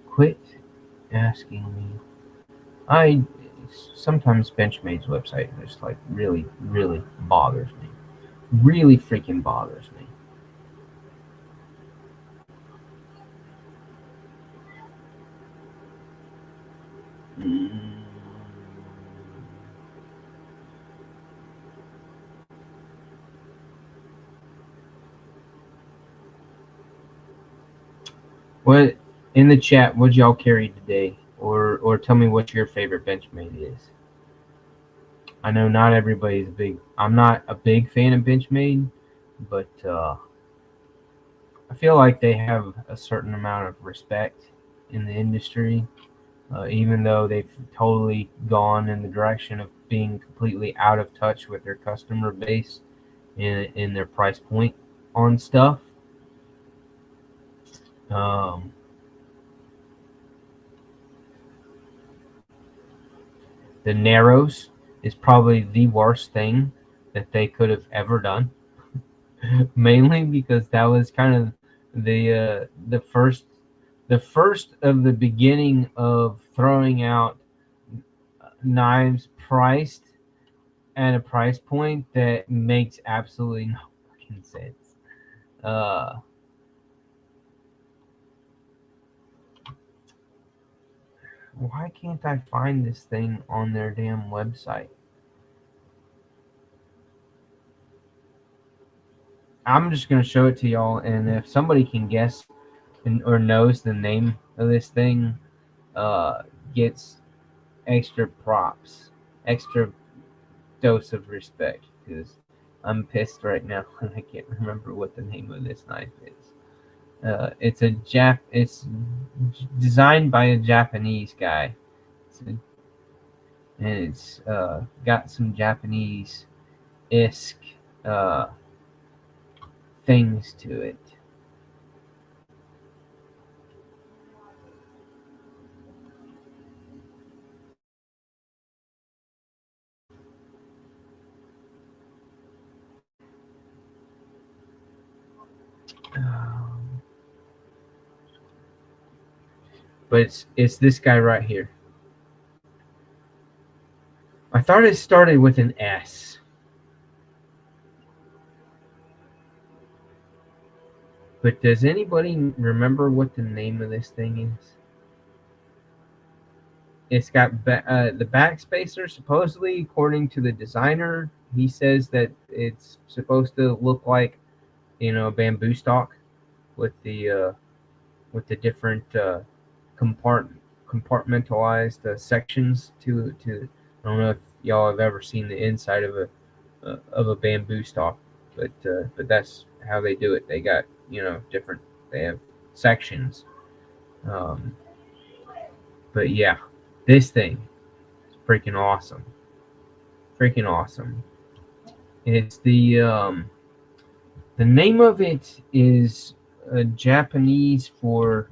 S1: Quit asking me. I sometimes Benchmade's website just like really bothers me. Really freaking bothers me. Mm. What in the chat? What y'all carry today, or tell me what your favorite Benchmade is. I know not everybody's big. I'm not a big fan of Benchmade, but I feel like they have a certain amount of respect in the industry, even though they've totally gone in the direction of being completely out of touch with their customer base in their price point on stuff. The Narrows is probably the worst thing that they could have ever done. Mainly because that was kind of the first of the beginning of throwing out knives priced at a price point that makes absolutely no fucking sense. Why can't I find this thing on their damn website? I'm just gonna show it to y'all, and if somebody can guess or knows the name of this thing, gets extra props, extra dose of respect, because I'm pissed right now and I can't remember what the name of this knife is. It's designed by a Japanese guy, and it's got some Japanese-esque things to it. But it's this guy right here. I thought it started with an S. But does anybody remember what the name of this thing is? It's got the backspacer. Supposedly, according to the designer, he says that it's supposed to look like, a bamboo stalk with the different compartmentalized sections to. I don't know if y'all have ever seen the inside of a bamboo stalk, but that's how they do it. They got different. They have sections. But yeah, this thing is freaking awesome. Freaking awesome. It's the name of it is Japanese for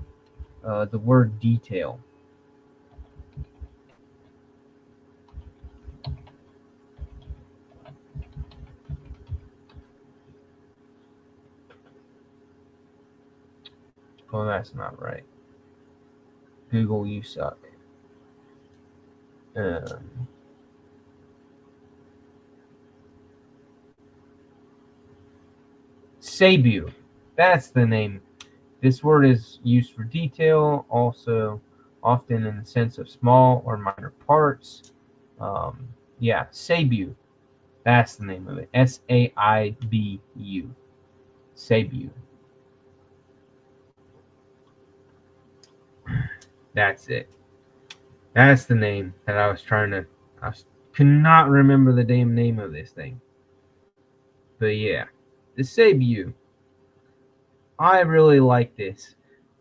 S1: the word detail. Well, that's not right. Google, you suck. Seibu. That's the name. This word is used for detail, also often in the sense of small or minor parts. Yeah, Seibu. That's the name of it. Saibu. Seibu. That's it. That's the name that I was trying to. Could not remember the damn name of this thing. But yeah, the Seibu. I really like this.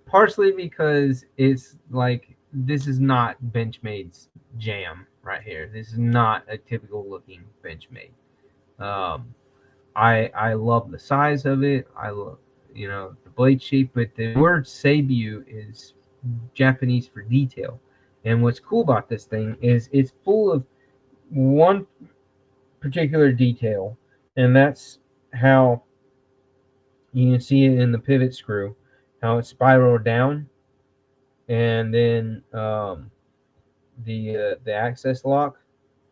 S1: Partially because it's like, this is not Benchmade's jam right here. This is not a typical looking Benchmade. I love the size of it. I love, the blade shape, but the word Seibu is Japanese for detail. And what's cool about this thing is it's full of one particular detail, and that's how you can see it in the pivot screw, how it's spiraled down, and then the access lock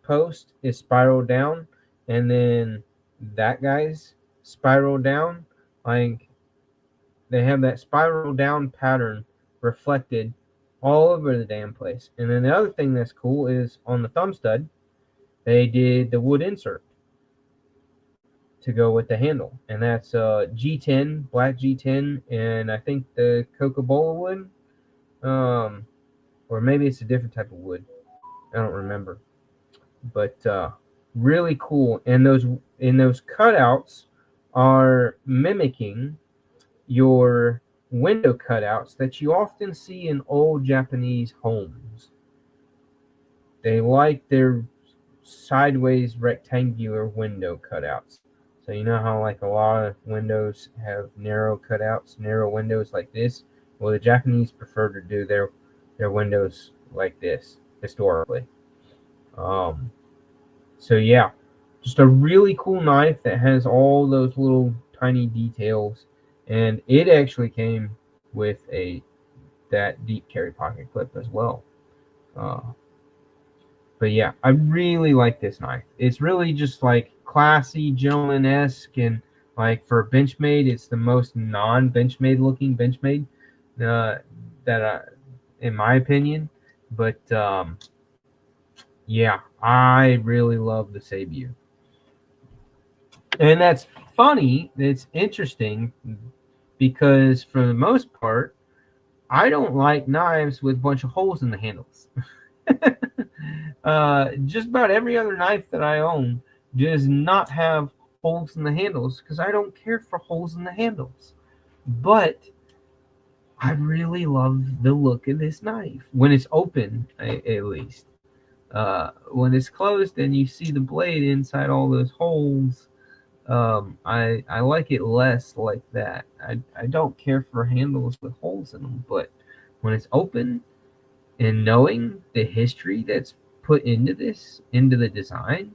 S1: post is spiraled down, and then that guy's spiraled down. Like they have that spiral down pattern reflected all over the damn place. And then the other thing that's cool is on the thumb stud, they did the wood insert to go with the handle, and that's G10, black G10, and I think the Coca-Cola wood, or maybe it's a different type of wood. I don't remember, but really cool. And those cutouts are mimicking your window cutouts that you often see in old Japanese homes. They like their sideways rectangular window cutouts. So you know how like a lot of windows have narrow cutouts, narrow windows like this? Well, the Japanese prefer to do their windows like this historically. So yeah, just a really cool knife that has all those little tiny details, and it actually came with that deep carry pocket clip as well. But yeah, I really like this knife. It's really just like classy, gentleman-esque, and like for Benchmade, it's the most non-Benchmade looking Benchmade in my opinion. But yeah, I really love the Seibu. And that's funny. It's interesting because for the most part, I don't like knives with a bunch of holes in the handles. Just about every other knife that I own does not have holes in the handles because I don't care for holes in the handles. But I really love the look of this knife when it's open, at least. When it's closed and you see the blade inside all those holes, I like it less like that. I don't care for handles with holes in them, but when it's open and knowing the history that's put into the design,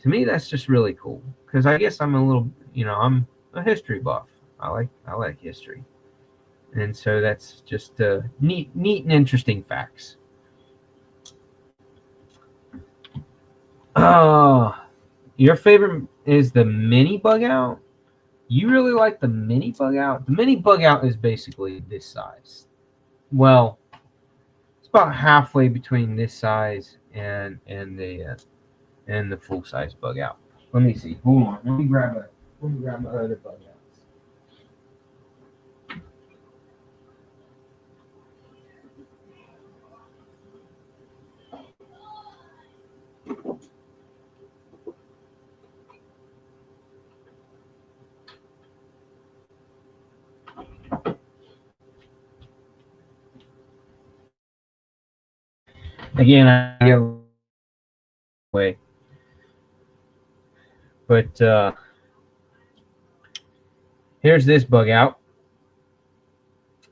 S1: to me that's just really cool. Because I guess I'm I'm a history buff. I like history, and so that's just neat and interesting facts. Your favorite is the mini bug out. You really like the mini bug out. The mini bug out is basically this size. Well, it's about halfway between this size and the full size bug out. Let me see. Hold on. Let me grab my other bug outs. Again, I get away, but here's this bug out.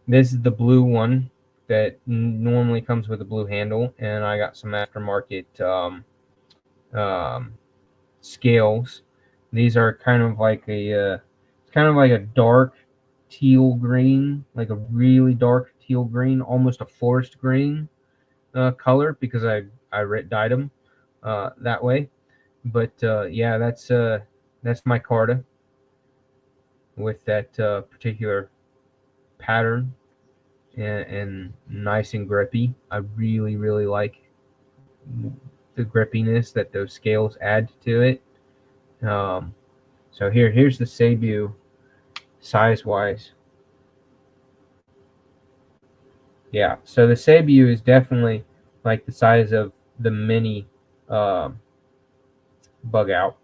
S1: This is the blue one that normally comes with a blue handle, and I got some aftermarket scales. These are kind of like a dark teal green, like a really dark teal green, almost a forest green color, because I dyed them that way. But yeah, that's my Carta with that particular pattern and nice and grippy. I really like the grippiness that those scales add to it. So here's the Seibu size wise. Yeah, so the Seibu is definitely like the size of the mini bug out.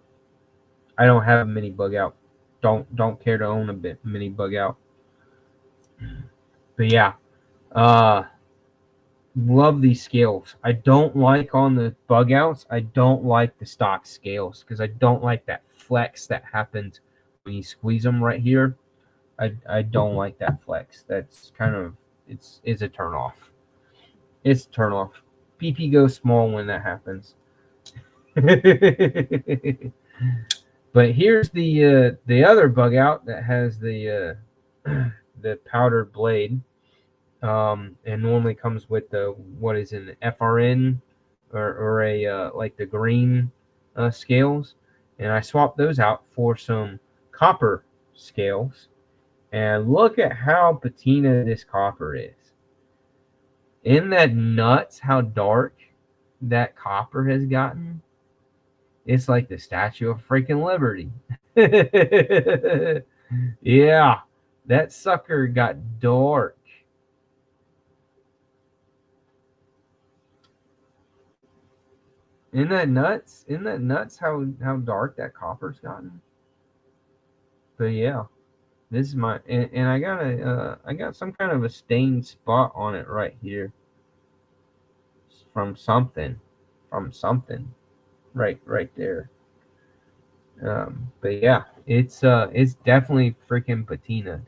S1: I don't have a mini bug out. Don't care to own a mini bug out. But yeah, love these scales. I don't like on the bug outs. I don't like the stock scales because I don't like that flex that happens when you squeeze them right here. I don't like that flex. That's kind of it's a turn off. It's a turn off. PP goes small when that happens. But here's the other bug out that has the the powdered blade, and normally comes with the what is in FRN or a like the green scales, and I swapped those out for some copper scales, and look at how patina this copper is. Isn't that nuts how dark that copper has gotten? It's like the Statue of freaking Liberty. Yeah, that sucker got dark. Isn't that nuts? Isn't that nuts how dark that copper's gotten? But yeah, this is my and I got some kind of a stained spot on it right here from something right there. But yeah, it's definitely freaking patinaed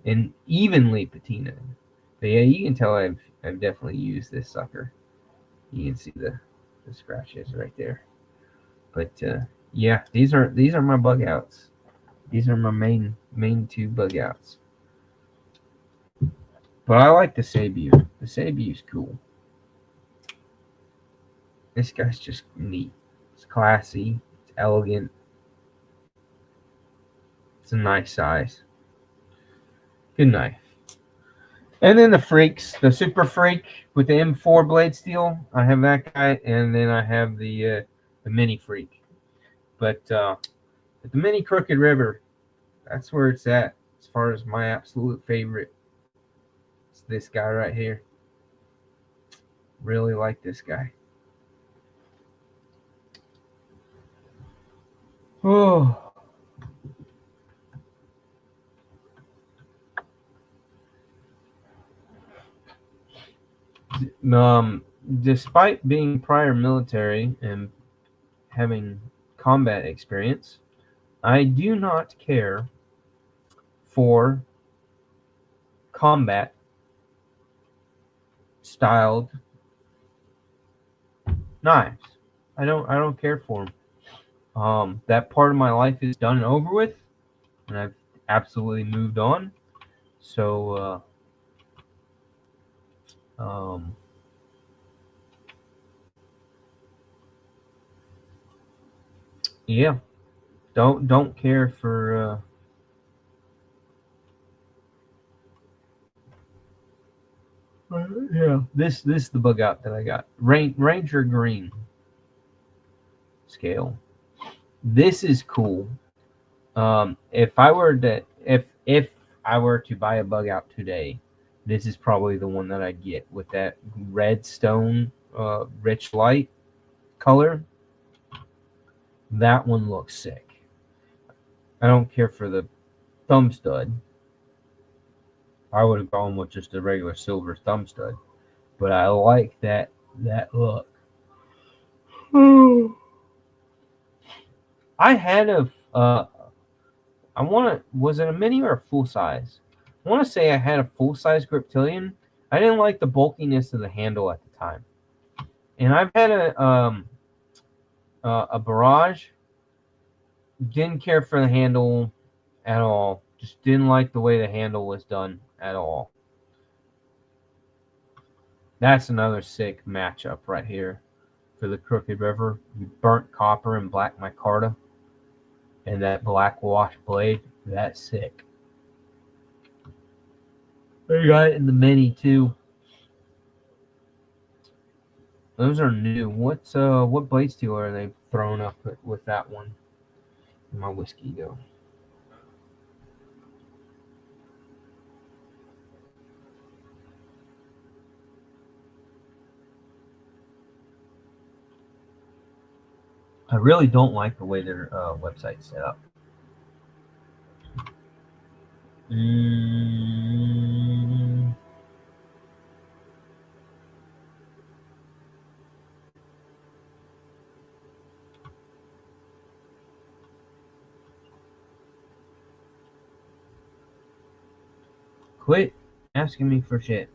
S1: and evenly patinaed. But yeah, you can tell I've definitely used this sucker. You can see the scratches right there. But yeah, these are my bug outs. These are my main two bug outs. But I like the Sabu. The Sabu's cool. This guy's just neat. It's classy. It's elegant. It's a nice size. Good knife. And then the Freaks, the Super Freak with the M4 blade steel. I have that guy, and then I have the Mini Freak. But the Mini Crooked River, that's where it's at as far as my absolute favorite. It's this guy right here. Really like this guy. Oh. Despite being prior military and having combat experience, I do not care for combat styled knives. I don't care for them. That part of my life is done and over with, and I've absolutely moved on. So yeah, don't care for yeah. This is the bug out that I got. Ranger Green scale. This is cool. If I were to buy a bug out today, this is probably the one that I'd get with that redstone rich light color. That one looks sick. I don't care for the thumb stud. I would have gone with just a regular silver thumb stud, but I like that look. I had was it a mini or a full size? I want to say I had a full size Griptilian. I didn't like the bulkiness of the handle at the time, and I've had a Barrage. Didn't care for the handle at all. Just didn't like the way the handle was done at all. That's another sick matchup right here for the Crooked River. Burnt copper and black micarta, and that black wash blade. That's sick. They got it in the mini too. Those are new. What blade steel are they throwing up with that one? Where'd my whiskey go? I really don't like the way their website's set up. Quit asking me for shit.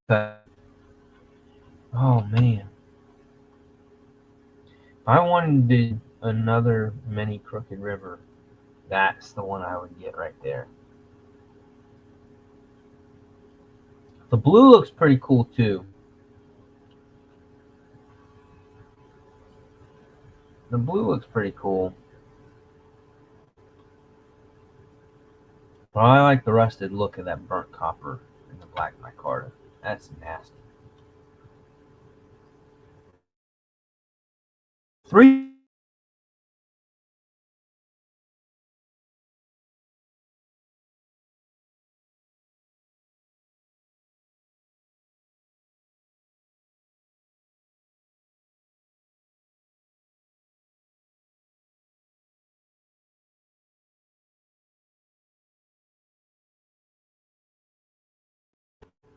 S1: Oh man. If I wanted another mini Crooked River, that's the one I would get right there. The blue looks pretty cool too. The blue looks pretty cool. But I like the rusted look of that burnt copper and the black micarta. That's nasty. 3.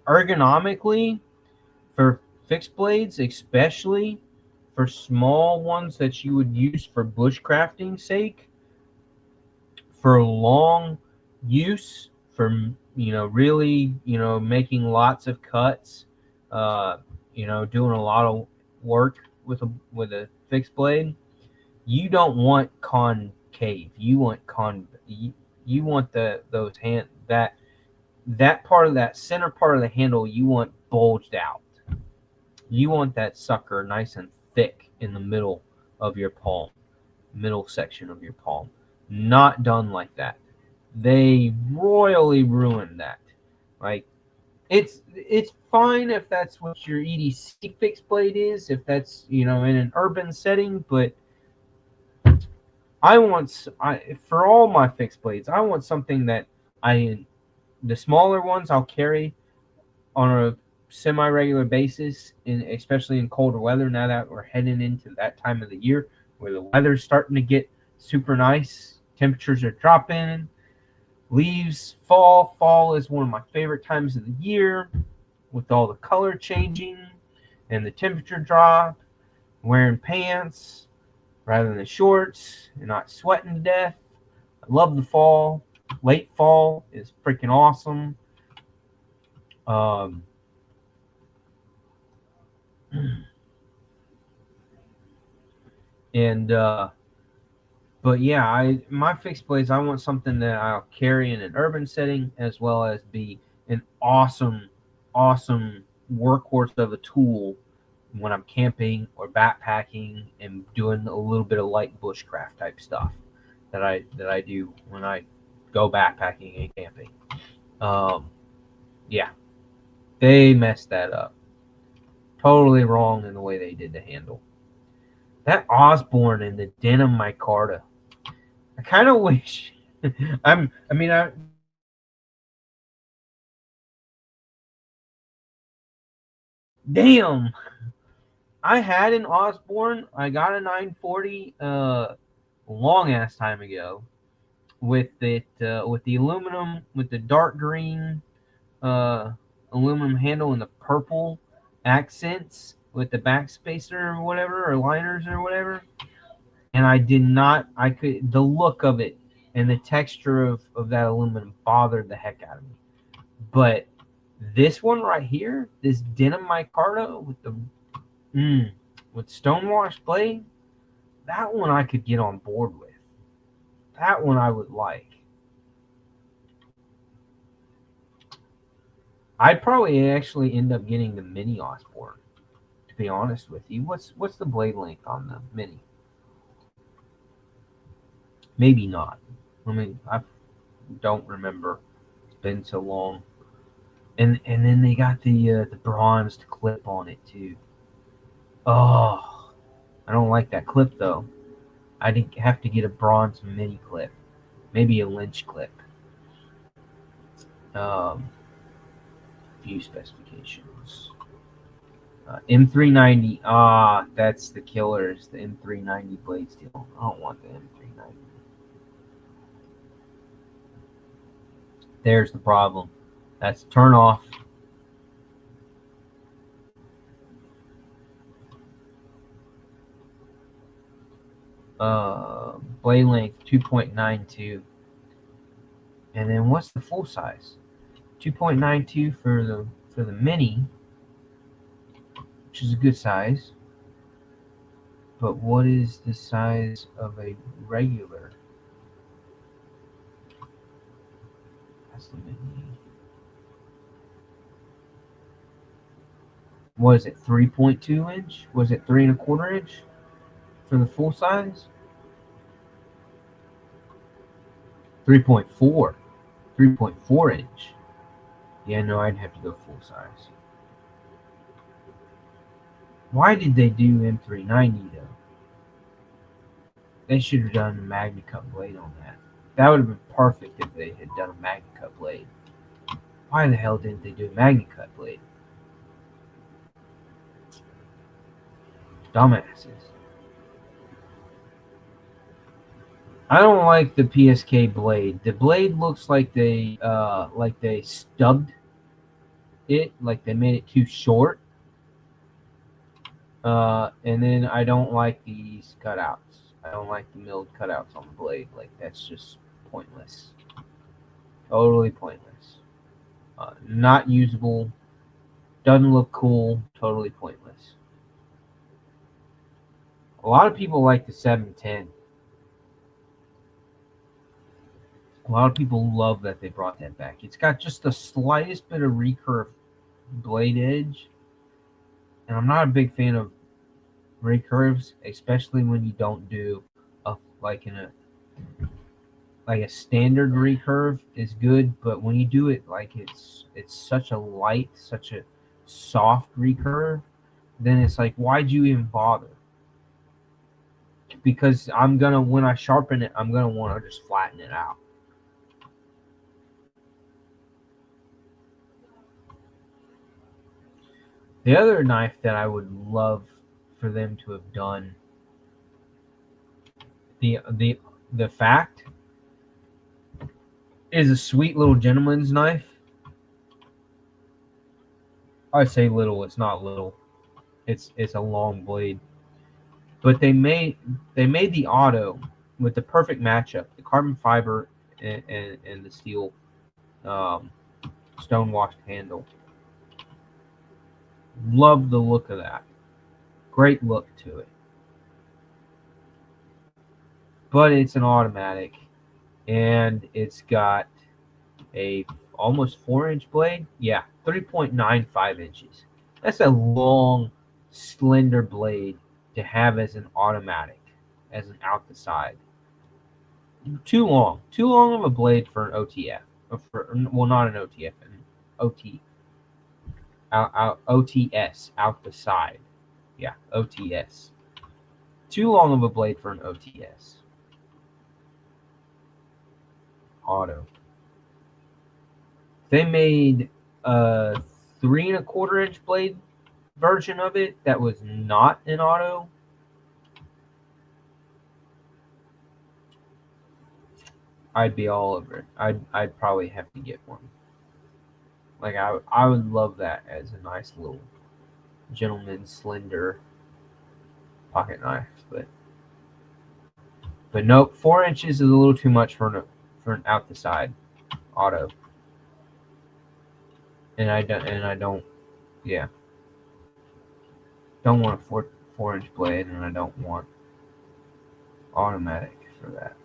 S1: Ergonomically, for fixed blades, especially for small ones that you would use for bushcrafting sake, for long use, for really making lots of cuts, doing a lot of work with a fixed blade, you don't want concave. You want you want those hand that part of that center part of the handle you want bulged out. You want that sucker nice and thick in the middle of your palm, middle section of your palm. Not done like that. They royally ruined that. Like it's fine if that's what your EDC fixed blade is, if that's in an urban setting, but for all my fixed blades, I want something that the smaller ones I'll carry on a semi-regular basis, especially in colder weather. Now that we're heading into that time of the year where the weather's starting to get super nice, temperatures are dropping, leaves fall. Fall is one of my favorite times of the year, with all the color changing and the temperature drop. Wearing pants rather than shorts and not sweating to death. I love the fall. Late fall is freaking awesome. But yeah, my fixed blades, I want something that I'll carry in an urban setting as well as be an awesome workhorse of a tool when I'm camping or backpacking and doing a little bit of light bushcraft type stuff that I do when I go backpacking and camping. Yeah, they messed that up. Totally wrong in the way they did the handle. That Osborne and the denim micarta. I kind of wish. I damn. I had an Osborne. I got a 940 long ass time ago with with the aluminum, with the dark green aluminum handle and the purple accents with the backspacer or whatever, or liners or whatever. And the look of it and the texture of that aluminum bothered the heck out of me. But this one right here, this denim micarta with the with stonewashed blade, that one I could get on board with. That one I would like. I'd probably actually end up getting the mini Osborne, to be honest with you. What's the blade length on the mini? Maybe not. I don't remember. It's been so long. And then they got the bronzed clip on it too. Oh, I don't like that clip though. I didn't have to get a bronze mini clip, maybe a Lynch clip. View specifications. M390. That's the killers. The M390 blade steel. I don't want the M390. There's the problem. That's turn off. Blade length 2.92. And then what's the full size? 2.92 for the mini, which is a good size. But what is the size of a regular? That's the mini. Was it 3.2 inch? Was it 3.25 inch for the full size? 3.4. 3.4 inch. Yeah, no, I'd have to go full size. Why did they do M390 though? They should have done a Magna Cut blade on that. That would have been perfect if they had done a Magna Cut blade. Why the hell didn't they do a Magna Cut blade? Dumbasses. I don't like the PSK blade. The blade looks like they stubbed it, like they made it too short. And then I don't like these cutouts. I don't like the milled cutouts on the blade. Like, that's just pointless. Totally pointless. Not usable. Doesn't look cool. Totally pointless. A lot of people like the 710. A lot of people love that they brought that back. It's got just the slightest bit of recurve blade edge. And I'm not a big fan of recurves, especially when you don't do a a standard recurve is good, but when you do it like it's such a light, such a soft recurve, then it's like, why'd you even bother? Because when I sharpen it, I'm gonna want to just flatten it out. The other knife that I would love for them to have done, the fact is a sweet little gentleman's knife. I say little, it's not little. It's a long blade. But they made the auto with the perfect matchup, the carbon fiber and the steel stone washed handle. Love the look of that. Great look to it. But it's an automatic, and it's got a almost 4-inch blade. Yeah, 3.95 inches. That's a long, slender blade to have as an automatic, as an out the side. Too long of a blade for an OTF. Well, not an OTF, an OT. OTS, out the side. Yeah, OTS. Too long of a blade for an OTS. Auto. They made a 3.25 inch blade version of it that was not an auto. I'd be all over it. I'd probably have to get one. Like, I would love that as a nice little gentleman's slender pocket knife, but nope, 4 inches is a little too much for an out the side auto. And I don't want a 4-inch blade, and I don't want automatic for that.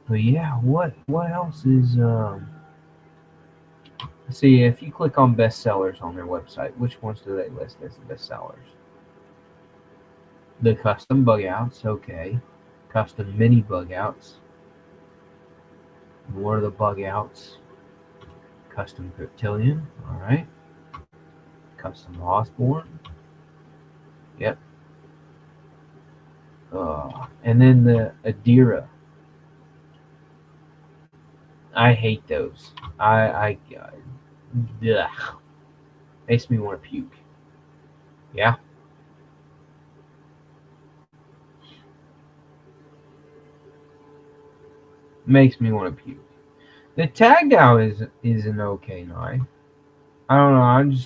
S1: But yeah, what else is let's see, if you click on bestsellers on their website, which ones do they list as the bestsellers? The custom bug outs, okay. Custom mini bug outs. What are the bug outs? Custom Griptilian, alright. Custom Osborne. Yep. And then the Adira. I hate those. Ugh. Makes me want to puke. Yeah. Makes me want to puke. The Tagdow is an okay knife. I don't know.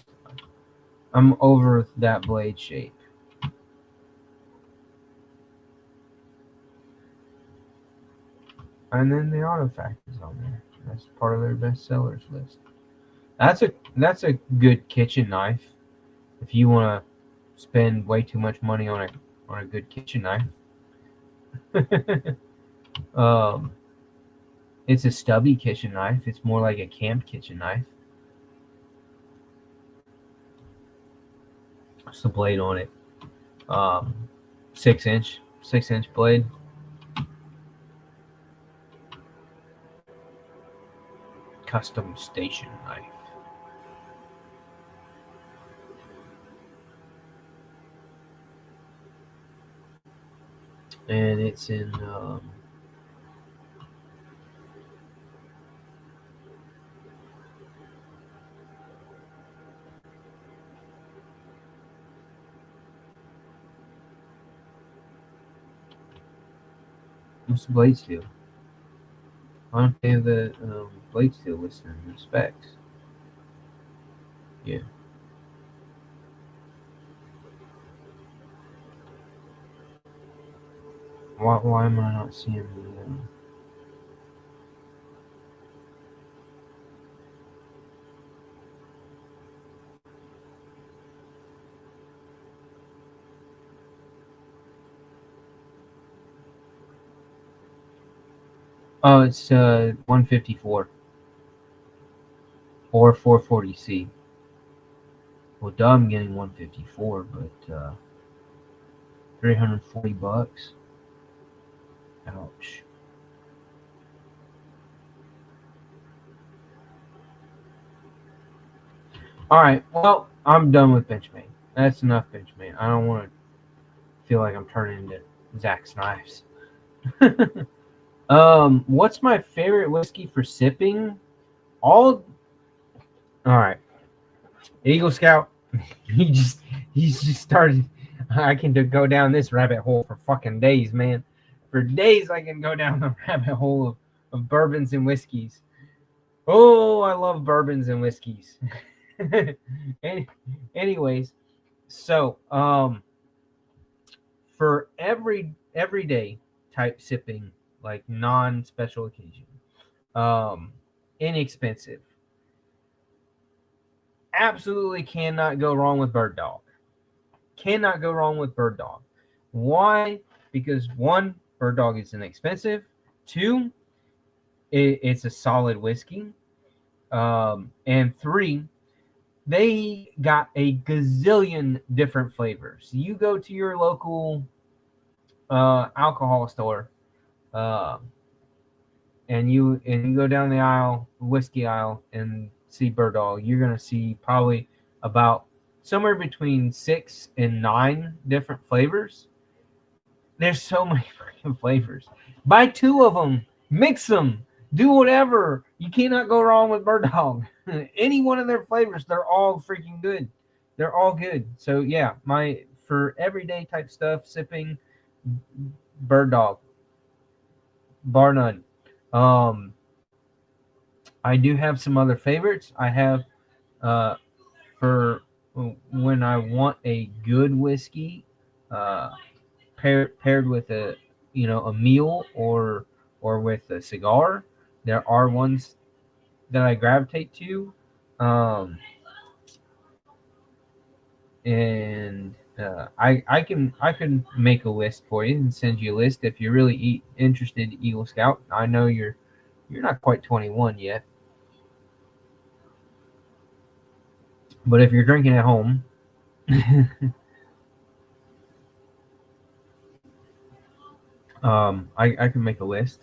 S1: I'm over that blade shape. And then the Auto Fact is on there. That's part of their best sellers list. That's a good kitchen knife. If you want to spend way too much money on a good kitchen knife. It's a stubby kitchen knife. It's more like a camp kitchen knife. It's the blade on it. 6-inch blade. Custom station knife. And it's in what's the blade steel? I don't have the blade steel listed in the specs. Yeah. Why am I not seeing the? Oh, it's 154 or 440C. Well, duh, I'm getting 154, but $340. Ouch. All right, well, I'm done with Benchmade. That's enough Benchmade. I don't want to feel like I'm turning into Zack Snipes. What's my favorite whiskey for sipping? All right. Eagle Scout. He's just started. I can go down this rabbit hole for fucking days, man. For days, I can go down the rabbit hole of bourbons and whiskeys. Oh, I love bourbons and whiskeys. Anyways, so for everyday type sipping, like non-special occasion, inexpensive, absolutely cannot go wrong with Bird Dog. Cannot go wrong with Bird Dog. Why? Because one, Bird Dog is inexpensive. Two, it's a solid whiskey. And three, they got a gazillion different flavors. You go to your local alcohol store, and you go down the aisle, whiskey aisle, and see Bird Dog. You're gonna see probably about somewhere between 6 and 9 different flavors. There's so many freaking flavors. Buy 2 of them, mix them, do whatever. You cannot go wrong with Bird Dog. Any one of their flavors, they're all freaking good. They're all good. So yeah, for everyday type stuff, sipping, Bird Dog, bar none. I do have some other favorites. I have for when I want a good whiskey, paired with a meal or with a cigar. There are ones that I gravitate to, and I can make a list for you and send you a list if you're really interested in Eagle Scout. I know you're not quite 21 yet, but if you're drinking at home. I can make a list.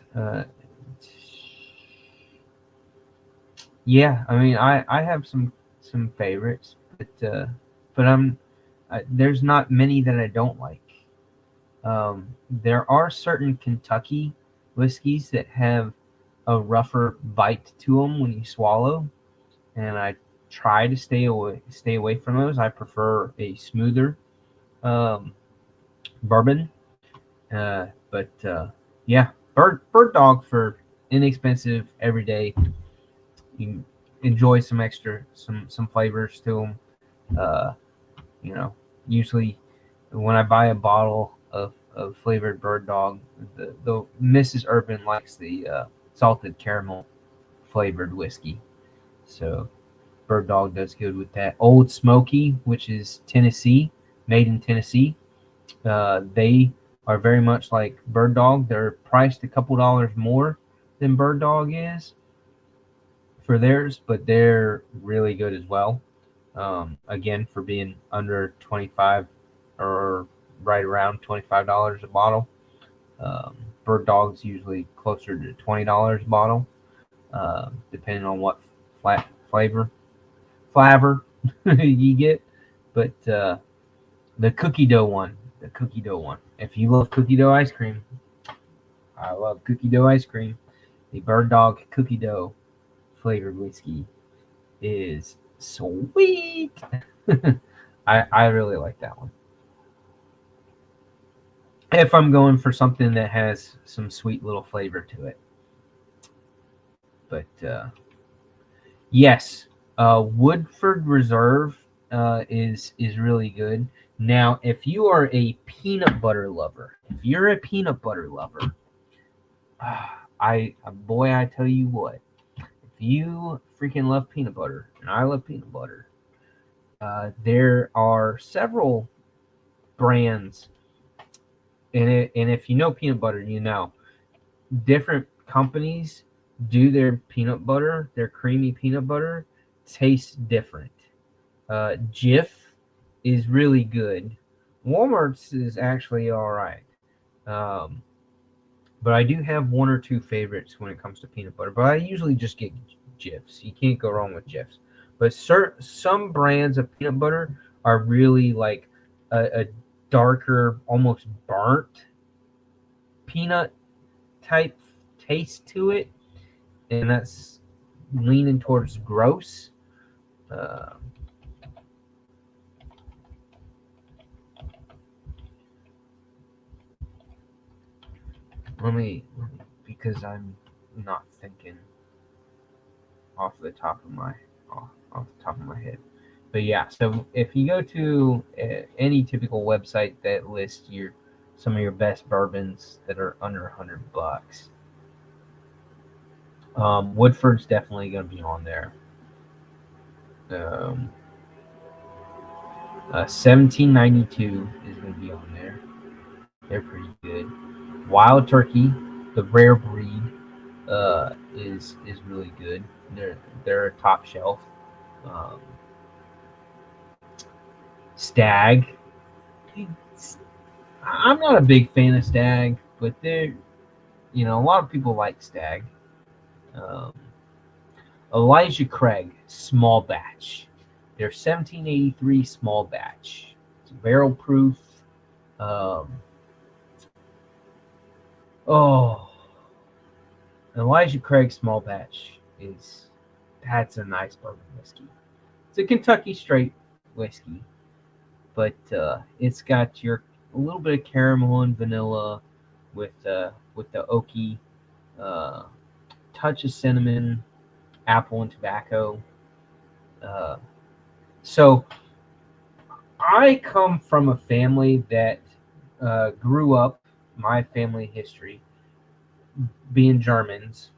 S1: Yeah, I mean, I have some favorites, but there's not many that I don't like. There are certain Kentucky whiskeys that have a rougher bite to them when you swallow, and I try to stay away from those. I prefer a smoother bourbon. But yeah, Bird Dog for inexpensive everyday. You can enjoy some flavors to them. Usually when I buy a bottle of of flavored bird dog. The Mrs. Urban likes the salted caramel flavored whiskey. So bird dog does good with that. Old Smoky, which is Tennessee, made in Tennessee. They are very much like bird dog. They're priced a couple dollars more than bird dog is for theirs, but they're really good as well. Again, for being under 25 or right around $25 a bottle. Bird dog's usually closer to $20 a bottle, depending on what flavor you get. But the cookie dough one. If you love cookie dough ice cream, I love cookie dough ice cream. The bird dog cookie dough flavored whiskey is sweet. I really like that one. If I'm going for something that has some sweet little flavor to it. But yes, Woodford Reserve is really good. Now, if you are a peanut butter lover, I tell you what, if you freaking love peanut butter, and I love peanut butter, there are several brands, and if you know peanut butter, you know different companies do their peanut butter, their creamy peanut butter tastes different. Jif is really good. Walmart's is actually all right. But I do have one or two favorites when it comes to peanut butter. But I usually just get Jifs. You can't go wrong with Jifs. But some brands of peanut butter are really like a darker, almost burnt peanut type taste to it. And that's leaning towards gross. Let me, because I'm not thinking off the top of my head. But yeah, so if you go to any typical website that lists some of your best bourbons that are under $100, Woodford's definitely going to be on there. 1792 is going to be on there. They're pretty good. Wild Turkey, the rare breed, is really good. They're top shelf. Stag. I'm not a big fan of Stag, but a lot of people like Stag. Elijah Craig, small batch. They're 1783 small batch. It's barrel proof. Elijah Craig small batch that's a nice bourbon whiskey. It's a Kentucky straight whiskey, but it's got a little bit of caramel and vanilla with the oaky, touch of cinnamon, apple and tobacco. So I come from a family that grew up, my family history, being Germans,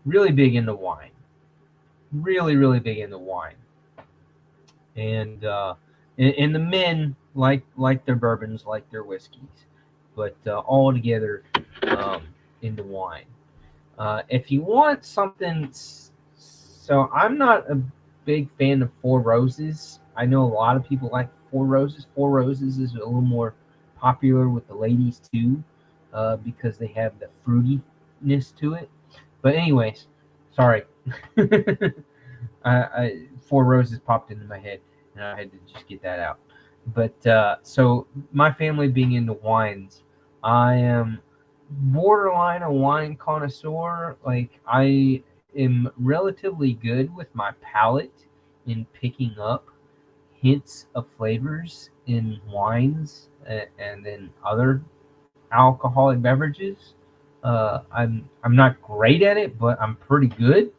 S1: really big into wine. Really, really big into wine. And the men like their bourbons, like their whiskeys, but all together into wine. If you want something, so I'm not a big fan of Four Roses. I know a lot of people like Four Roses. Four Roses is a little more popular with the ladies too, because they have the fruitiness to it. But anyways, sorry. Four Roses popped into my head, and I had to just get that out. But so my family being into wines, I am borderline a wine connoisseur. Like, I am relatively good with my palate in picking up hints of flavors in wines and in other alcoholic beverages. I'm not great at it, but I'm pretty good.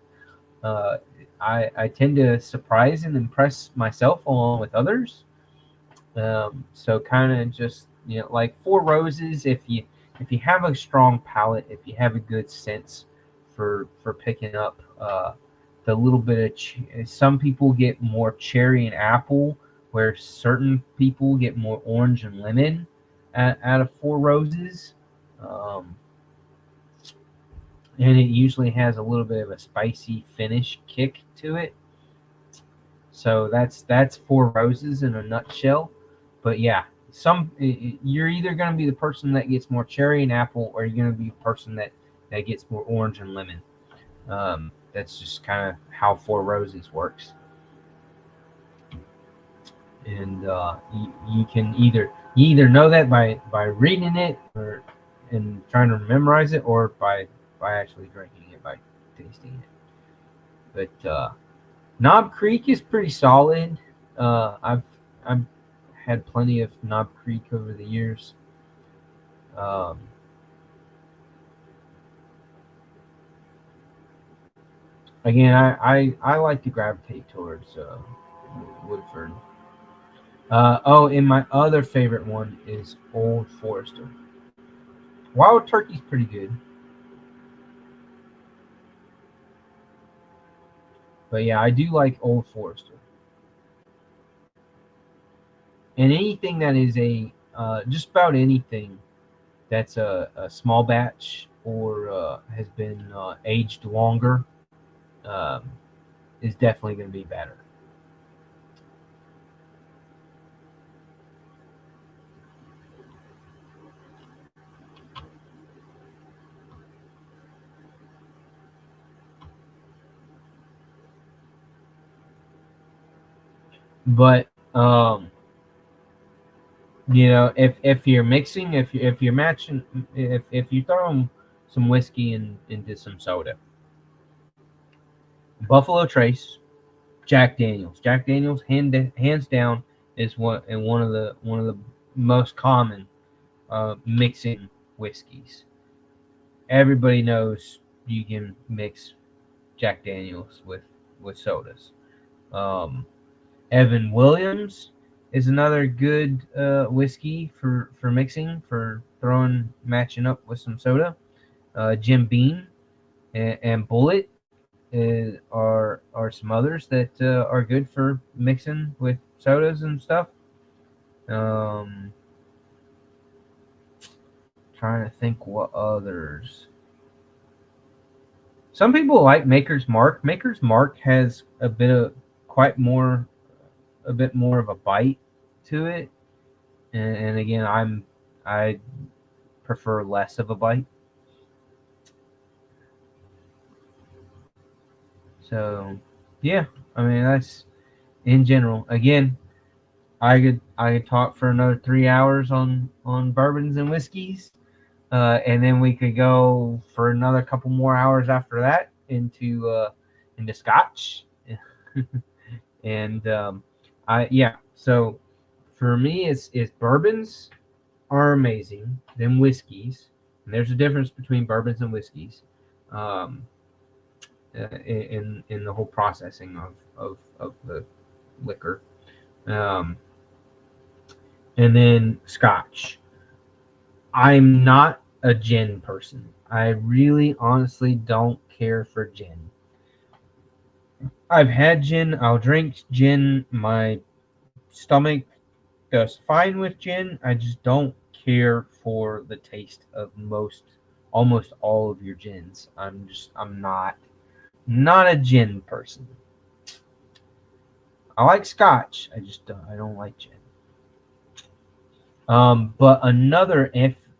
S1: I tend to surprise and impress myself along with others. So kind of just like Four Roses. If you have a strong palate, if you have a good sense for picking up the little bit of some people get more cherry and apple, where certain people get more orange and lemon out of Four Roses. Um, and it usually has a little bit of a spicy finish kick to it. So that's Four Roses in a nutshell. But yeah, you're either going to be the person that gets more cherry and apple, or you're going to be the person that gets more orange and lemon. That's just kind of how Four Roses works. And you can either know that by reading it or and trying to memorize it, or by actually drinking it, by tasting it. But Knob Creek is pretty solid. I've had plenty of Knob Creek over the years. Again, I like to gravitate towards Woodford. And my other favorite one is Old Forester. Wild Turkey's pretty good. But yeah, I do like Old Forester. And anything that is just about anything that's a small batch or has been aged longer is definitely going to be better. But if you're mixing, if you're matching, if you throw some whiskey into some soda, Buffalo Trace, Jack Daniels. Jack Daniels, hands down, is one of the most common mixing whiskeys. Everybody knows you can mix Jack Daniels with sodas. Evan Williams is another good whiskey for mixing, for matching up with some soda. Jim Beam and Bullet are some others that are good for mixing with sodas and stuff. Trying to think what others. Some people like Maker's Mark. Maker's Mark has a bit more of a bite to it, and again, I prefer less of a bite. So, yeah, I mean, that's in general. Again, I could talk for another 3 hours on bourbons and whiskeys, and then we could go for another couple more hours after that into Scotch, and So for me, it's bourbons are amazing, then whiskeys. And there's a difference between bourbons and whiskeys. In the whole processing of the liquor, and then Scotch. I'm not a gin person. I really, honestly don't care for gin. I've had gin. I'll drink gin. My stomach does fine with gin. I just don't care for the taste of almost all of your gins. I'm not a gin person. I like Scotch. I don't like gin. But another,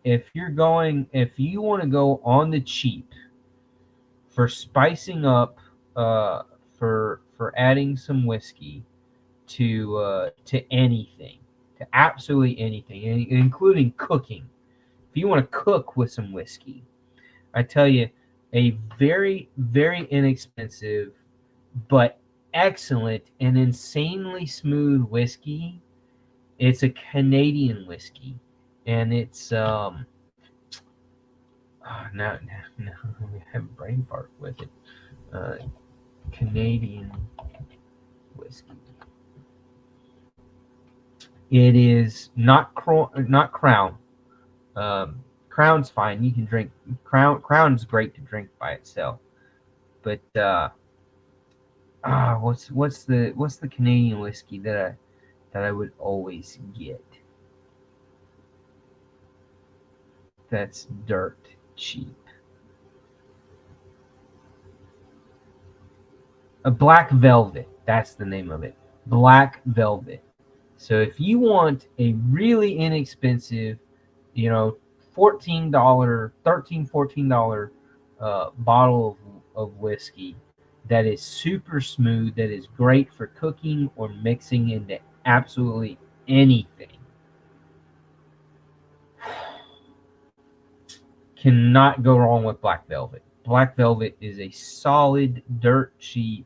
S1: if you want to go on the cheap for spicing up, for adding some whiskey to anything, to absolutely anything, including cooking. If you want to cook with some whiskey, I tell you, a very, very inexpensive but excellent and insanely smooth whiskey. It's a Canadian whiskey, and it's no, we have brain fart with it. Canadian whiskey. It is not Crown. Crown's fine. You can drink Crown's great to drink by itself. But what's the Canadian whiskey that I would always get? That's dirt cheap. A Black Velvet. That's the name of it. Black Velvet. So if you want a really inexpensive, $14, $13, $14 bottle of whiskey that is super smooth, that is great for cooking or mixing into absolutely anything, cannot go wrong with Black Velvet. Black Velvet is a solid, dirt cheap,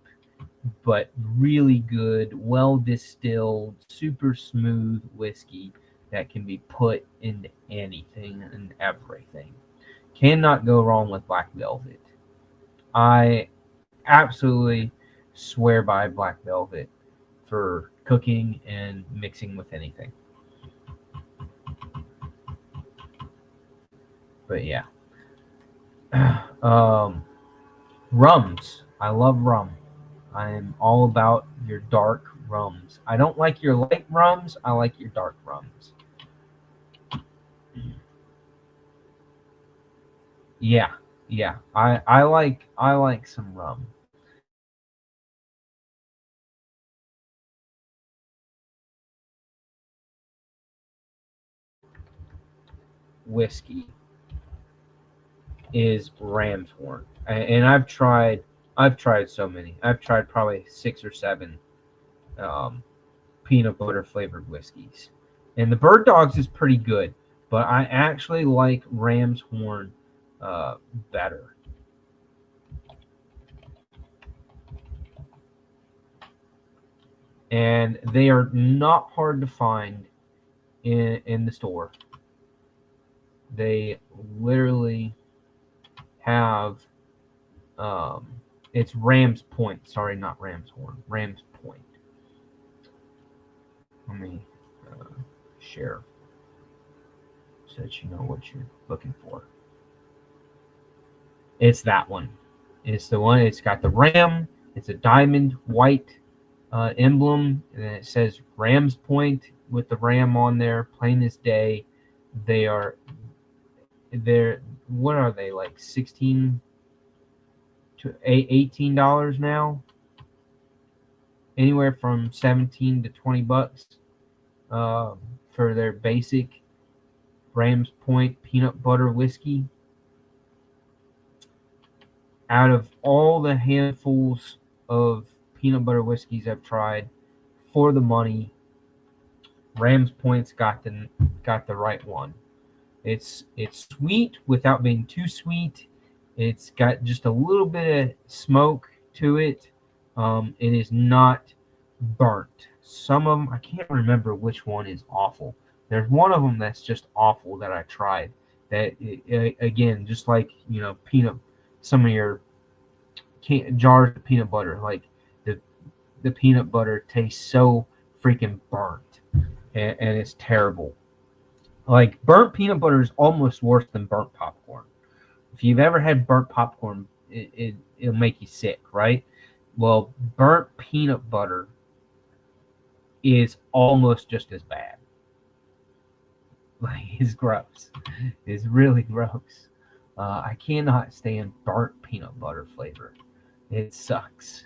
S1: but really good, well distilled, super smooth whiskey that can be put into anything and everything. Cannot go wrong with Black Velvet. I absolutely swear by Black Velvet for cooking and mixing with anything. But yeah. Rums. I love rum. I am all about your dark rums. I don't like your light rums. I like your dark rums. Yeah. I like some rum. Whiskey is Ram's Horn, and I've tried so many. I've tried probably 6 or 7 peanut butter flavored whiskeys, and the Bird Dogs is pretty good, but I actually like Ram's Horn better. And they are not hard to find in the store. They literally have it's Ram's Point. Sorry, not Ram's Horn. Ram's Point. Let me share so that you know what you're looking for. It's that one. It's the one. It's got the ram. It's a diamond white emblem, and it says Ram's Point with the ram on there, plain as day. They're what are they, like $16 to $18 now? Anywhere from $17 to $20 for their basic Ram's Point peanut butter whiskey. Out of all the handfuls of peanut butter whiskeys I've tried, for the money, Ram's Point's got the right one. It's sweet without being too sweet. It's got just a little bit of smoke to it. It is not burnt. Some of them, I can't remember which one is awful. There's one of them that's just awful that I tried. That again, just like some of your jars of peanut butter, like the peanut butter tastes so freaking burnt, and it's terrible. Like, burnt peanut butter is almost worse than burnt popcorn. If you've ever had burnt popcorn, it'll make you sick, right? Well, burnt peanut butter is almost just as bad. Like, it's gross. It's really gross. I cannot stand burnt peanut butter flavor. It sucks.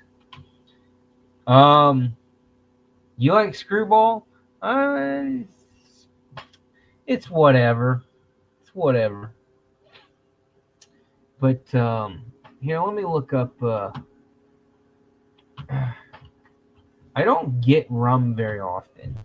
S1: You like Screwball? It's whatever. It's whatever. But here, let me look up. I don't get rum very often.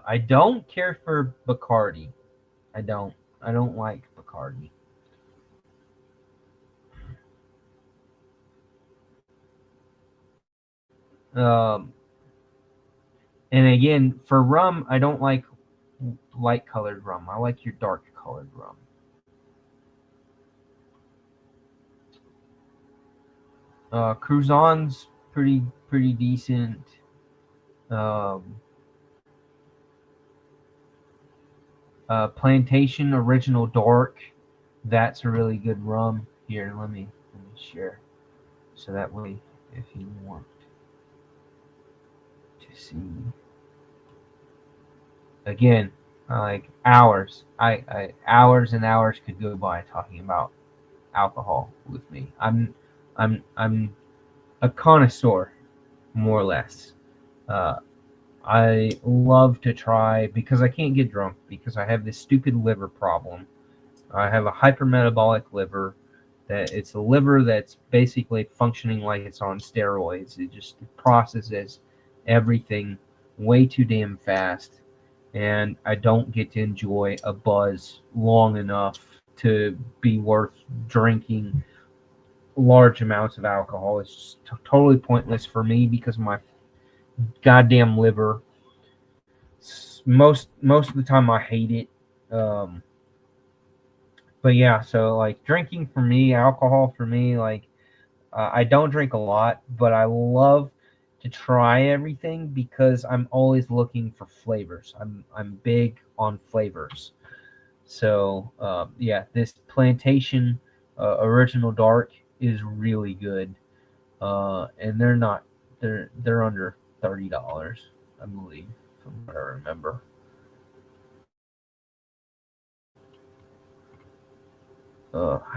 S1: I don't care for Bacardi. I don't like Bacardi. Um, and again, for rum, I don't like light colored rum. I like your dark colored rum. Cruzan's pretty decent. Um, Plantation Original Dark, that's a really good rum. Here, let me share, so that way, if you want to see, again, like hours, I hours and hours could go by talking about alcohol with me. I'm a connoisseur, more or less. Uh, I love to try because I can't get drunk because I have this stupid liver problem. I have a hypermetabolic liver. That it's a liver that's basically functioning like it's on steroids. It just processes everything way too damn fast, and I don't get to enjoy a buzz long enough to be worth drinking large amounts of alcohol. It's just totally pointless for me because of my goddamn liver. Most of the time, I hate it. Um, but yeah, so like drinking for me, alcohol for me, like I don't drink a lot, but I love to try everything because I'm always looking for flavors. I'm big on flavors. So yeah, this Plantation Original Dark is really good, and they're under $30, I believe, from what I remember.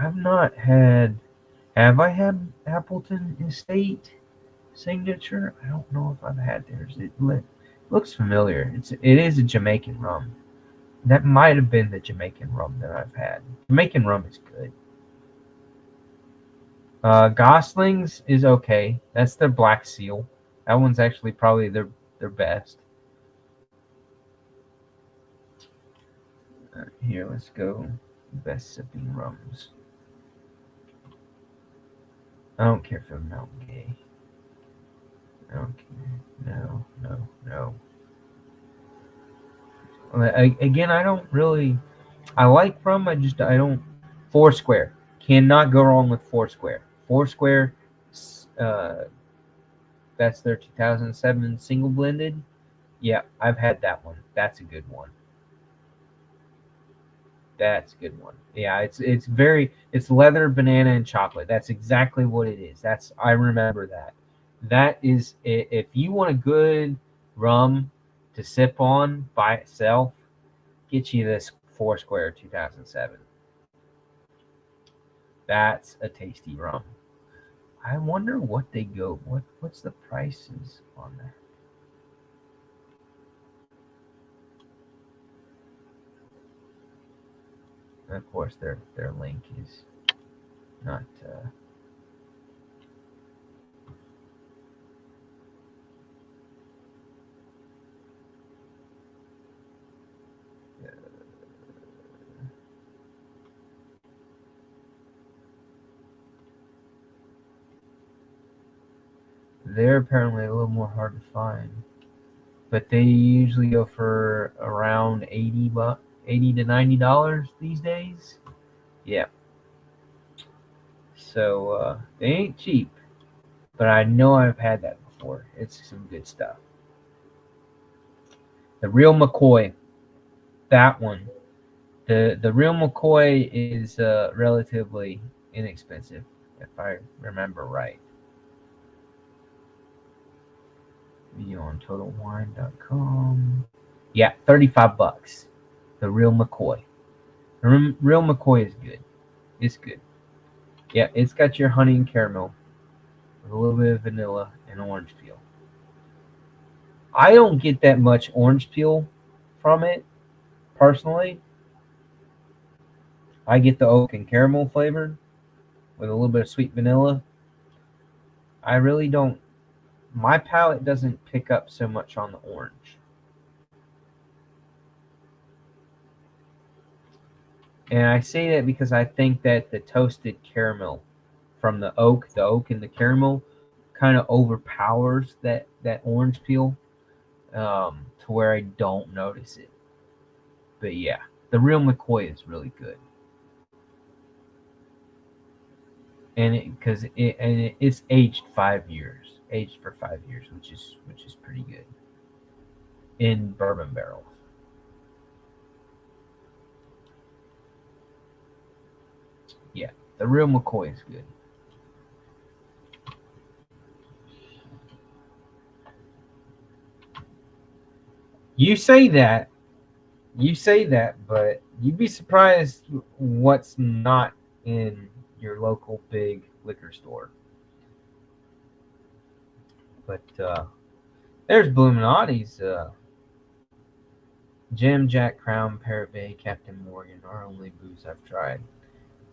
S1: I've not had. Have I had Appleton Estate Signature? I don't know if I've had theirs. Looks familiar. It is a Jamaican rum. That might have been the Jamaican rum that I've had. Jamaican rum is good. Gosling's is okay. That's their Black Seal. That one's actually probably their best. Here, let's go. Best sipping rums. I don't care for Mountain Gay. I don't care. No. Again, I don't really. I like rum. I don't. Foursquare. Cannot go wrong with Foursquare. Foursquare. Uh, that's their 2007 single blended. Yeah, I've had that one. That's a good one. That's a good one. Yeah, it's leather, banana, and chocolate. That's exactly what it is. I remember that. That is if you want a good rum to sip on by itself, get you this Foursquare 2007. That's a tasty rum. I wonder what they go. What's the prices on that? And of course, their link is not. They're apparently a little more hard to find, but they usually go for around 80 to $90 these days. Yeah, so they ain't cheap, but I know I've had that before. It's some good stuff. The Real McCoy, that one. The Real McCoy is relatively inexpensive, if I remember right. Video on TotalWine.com. Yeah, $35. The Real McCoy. The Real McCoy is good. It's good. Yeah, it's got your honey and caramel with a little bit of vanilla and orange peel. I don't get that much orange peel from it personally. I get the oak and caramel flavor with a little bit of sweet vanilla. I really don't. My palate doesn't pick up so much on the orange. And I say that because I think that the toasted caramel from the oak and the caramel kind of overpowers that orange peel, to where I don't notice it. But yeah, the real McCoy is really good. And it's aged 5 years, aged for 5 years, which is pretty good in bourbon barrels. Yeah, the real McCoy is good. You say that, but you'd be surprised what's not in your local big liquor store. But there's Bluminati's Jim, Jack, Crown, Parrot Bay, Captain Morgan are only booze I've tried.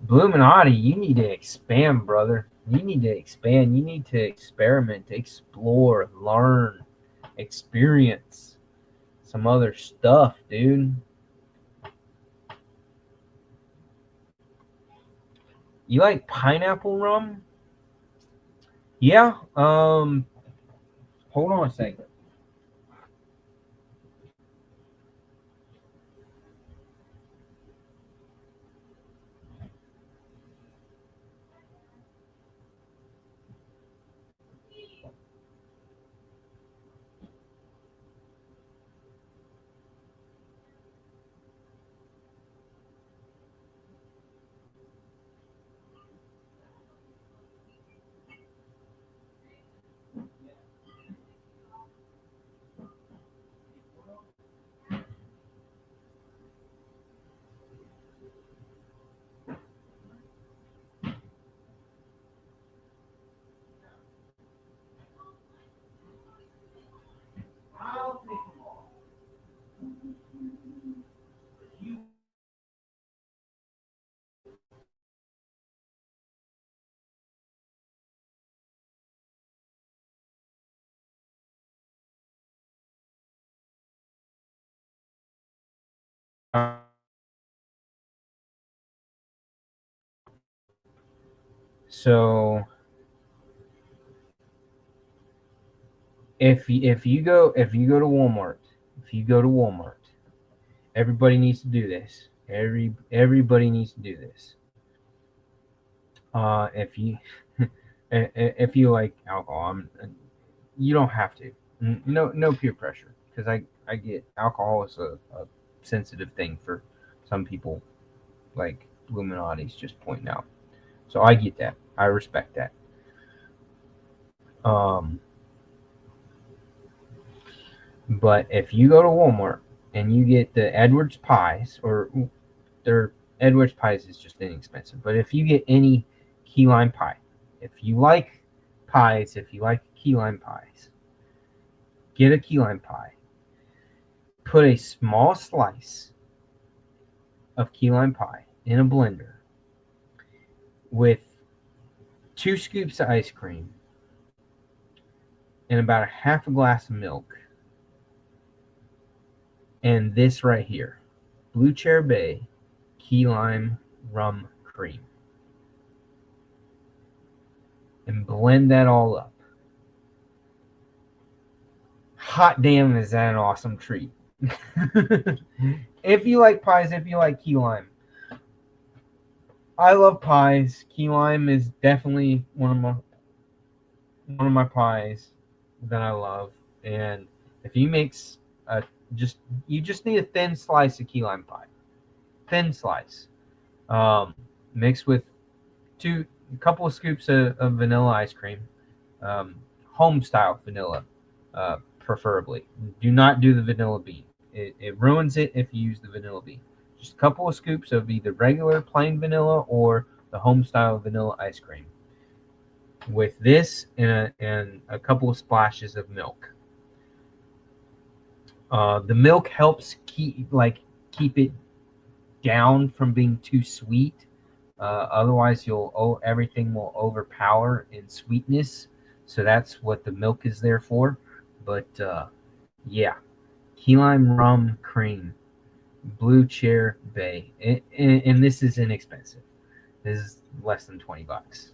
S1: Bluminati, you need to expand, brother. You need to expand. You need to experiment, explore, learn, experience some other stuff, dude. You like pineapple rum? Yeah. Hold on a second. So if you go to Walmart, everybody needs to do this. Everybody needs to do this. If you if you like alcohol, you don't have to. No peer pressure, because I get alcohol is a sensitive thing for some people, like Illuminati's just pointing out. So I get that. I respect that. But if you go to Walmart and you get the Edwards pies, or their Edwards pies is just inexpensive, but if you get any key lime pie, if you like pies, if you like key lime pies, get a key lime pie. Put a small slice of key lime pie in a blender with 2 scoops of ice cream and about a half a glass of milk. And this right here, Blue Chair Bay Key Lime Rum Cream. And blend that all up. Hot damn, is that an awesome treat. If you like pies, if you like key lime. I love pies. Key lime is definitely one of my pies that I love. And if you mix you just need a thin slice of key lime pie. Thin slice. Mixed with a couple of scoops of vanilla ice cream. Home style vanilla, preferably. Do not do the vanilla bean. It ruins it if you use the vanilla bean. Just a couple of scoops of either regular plain vanilla or the home style vanilla ice cream. With this and a couple of splashes of milk. The milk helps keep it down from being too sweet. Otherwise, everything will overpower in sweetness. So that's what the milk is there for. But yeah, key lime rum cream, Blue Chair Bay, and this is inexpensive. This is less than $20,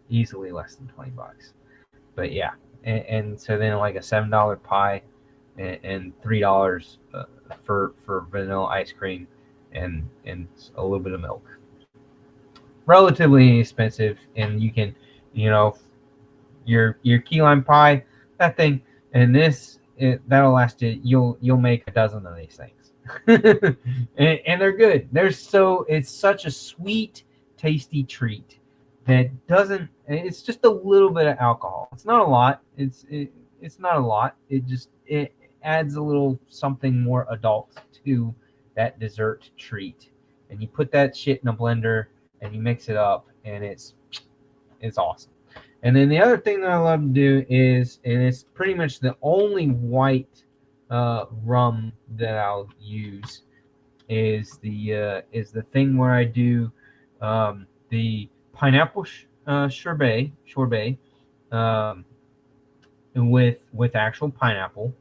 S1: easily less than $20. But yeah, and so then like a $7 pie and $3 for vanilla ice cream and a little bit of milk. Relatively inexpensive, and you can, you know, your key lime pie, that thing, and that'll last you. You'll make a dozen of these things, and they're good. It's such a sweet, tasty treat that doesn't. It's just a little bit of alcohol. It's not a lot. It's not a lot. It adds a little something more adult to that dessert treat, and you put that shit in a blender and you mix it up, and it's awesome. And then the other thing that I love to do is, and it's pretty much the only white rum that I'll use, is the thing where I do the pineapple sorbet with actual pineapple.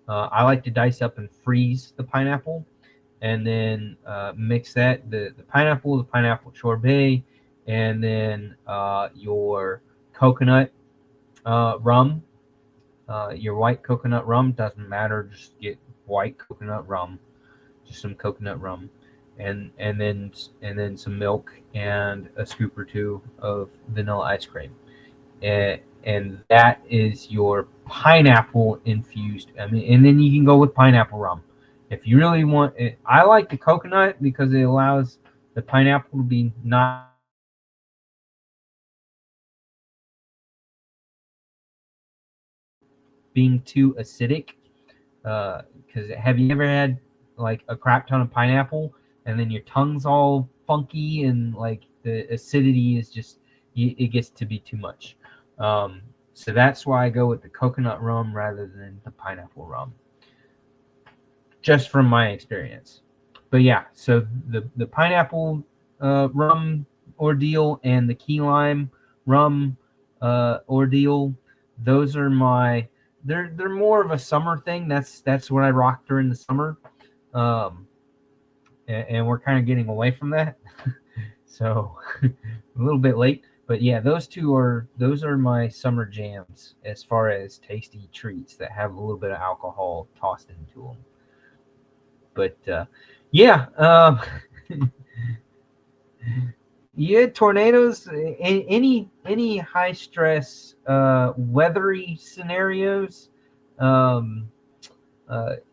S1: I like to dice up and freeze the pineapple, and then mix that the pineapple sorbet, and then your coconut rum, your white coconut rum, doesn't matter, just get white coconut rum, just some coconut rum, and then some milk and a scoop or two of vanilla ice cream, and that is your pineapple infused. I mean, and then you can go with pineapple rum if you really want it. I like the coconut because it allows the pineapple to be not being too acidic. Because have you ever had like a crap ton of pineapple and then your tongue's all funky and like the acidity is just it gets to be too much. So that's why I go with the coconut rum rather than the pineapple rum, just from my experience. But yeah, so the pineapple rum ordeal and the key lime rum ordeal, those are my they're more of a summer thing. That's what I rock during the summer, um, and we're kind of getting away from that, so a little bit late. But yeah, those are my summer jams as far as tasty treats that have a little bit of alcohol tossed into them. But yeah, yeah, tornadoes. Any high stress, weathery scenarios, um,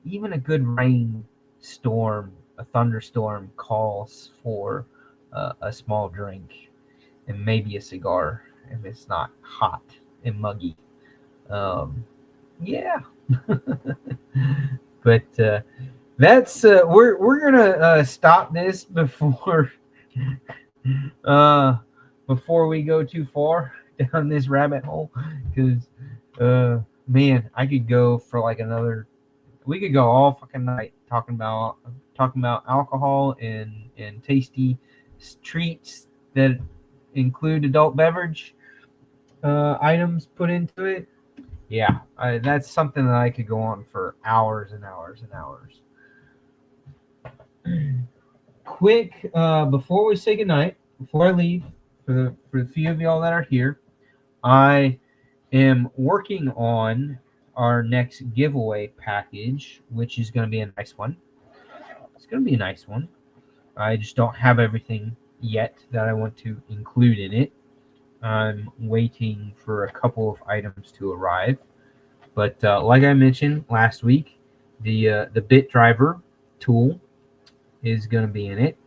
S1: even a good rain storm, a thunderstorm calls for a small drink and maybe a cigar if it's not hot and muggy. Yeah, but that's we're gonna stop this uh, before we go too far down this rabbit hole, because man, I could go for like we could go all fucking night talking about alcohol and tasty treats that include adult beverage items put into it. Yeah, that's something that I could go on for hours and hours and hours. Quick, before we say goodnight, before I leave, for the few of y'all that are here, I am working on our next giveaway package, which is going to be a nice one. It's going to be a nice one. I just don't have everything yet that I want to include in it. I'm waiting for a couple of items to arrive. But like I mentioned last week, the bit driver tool is going to be in it.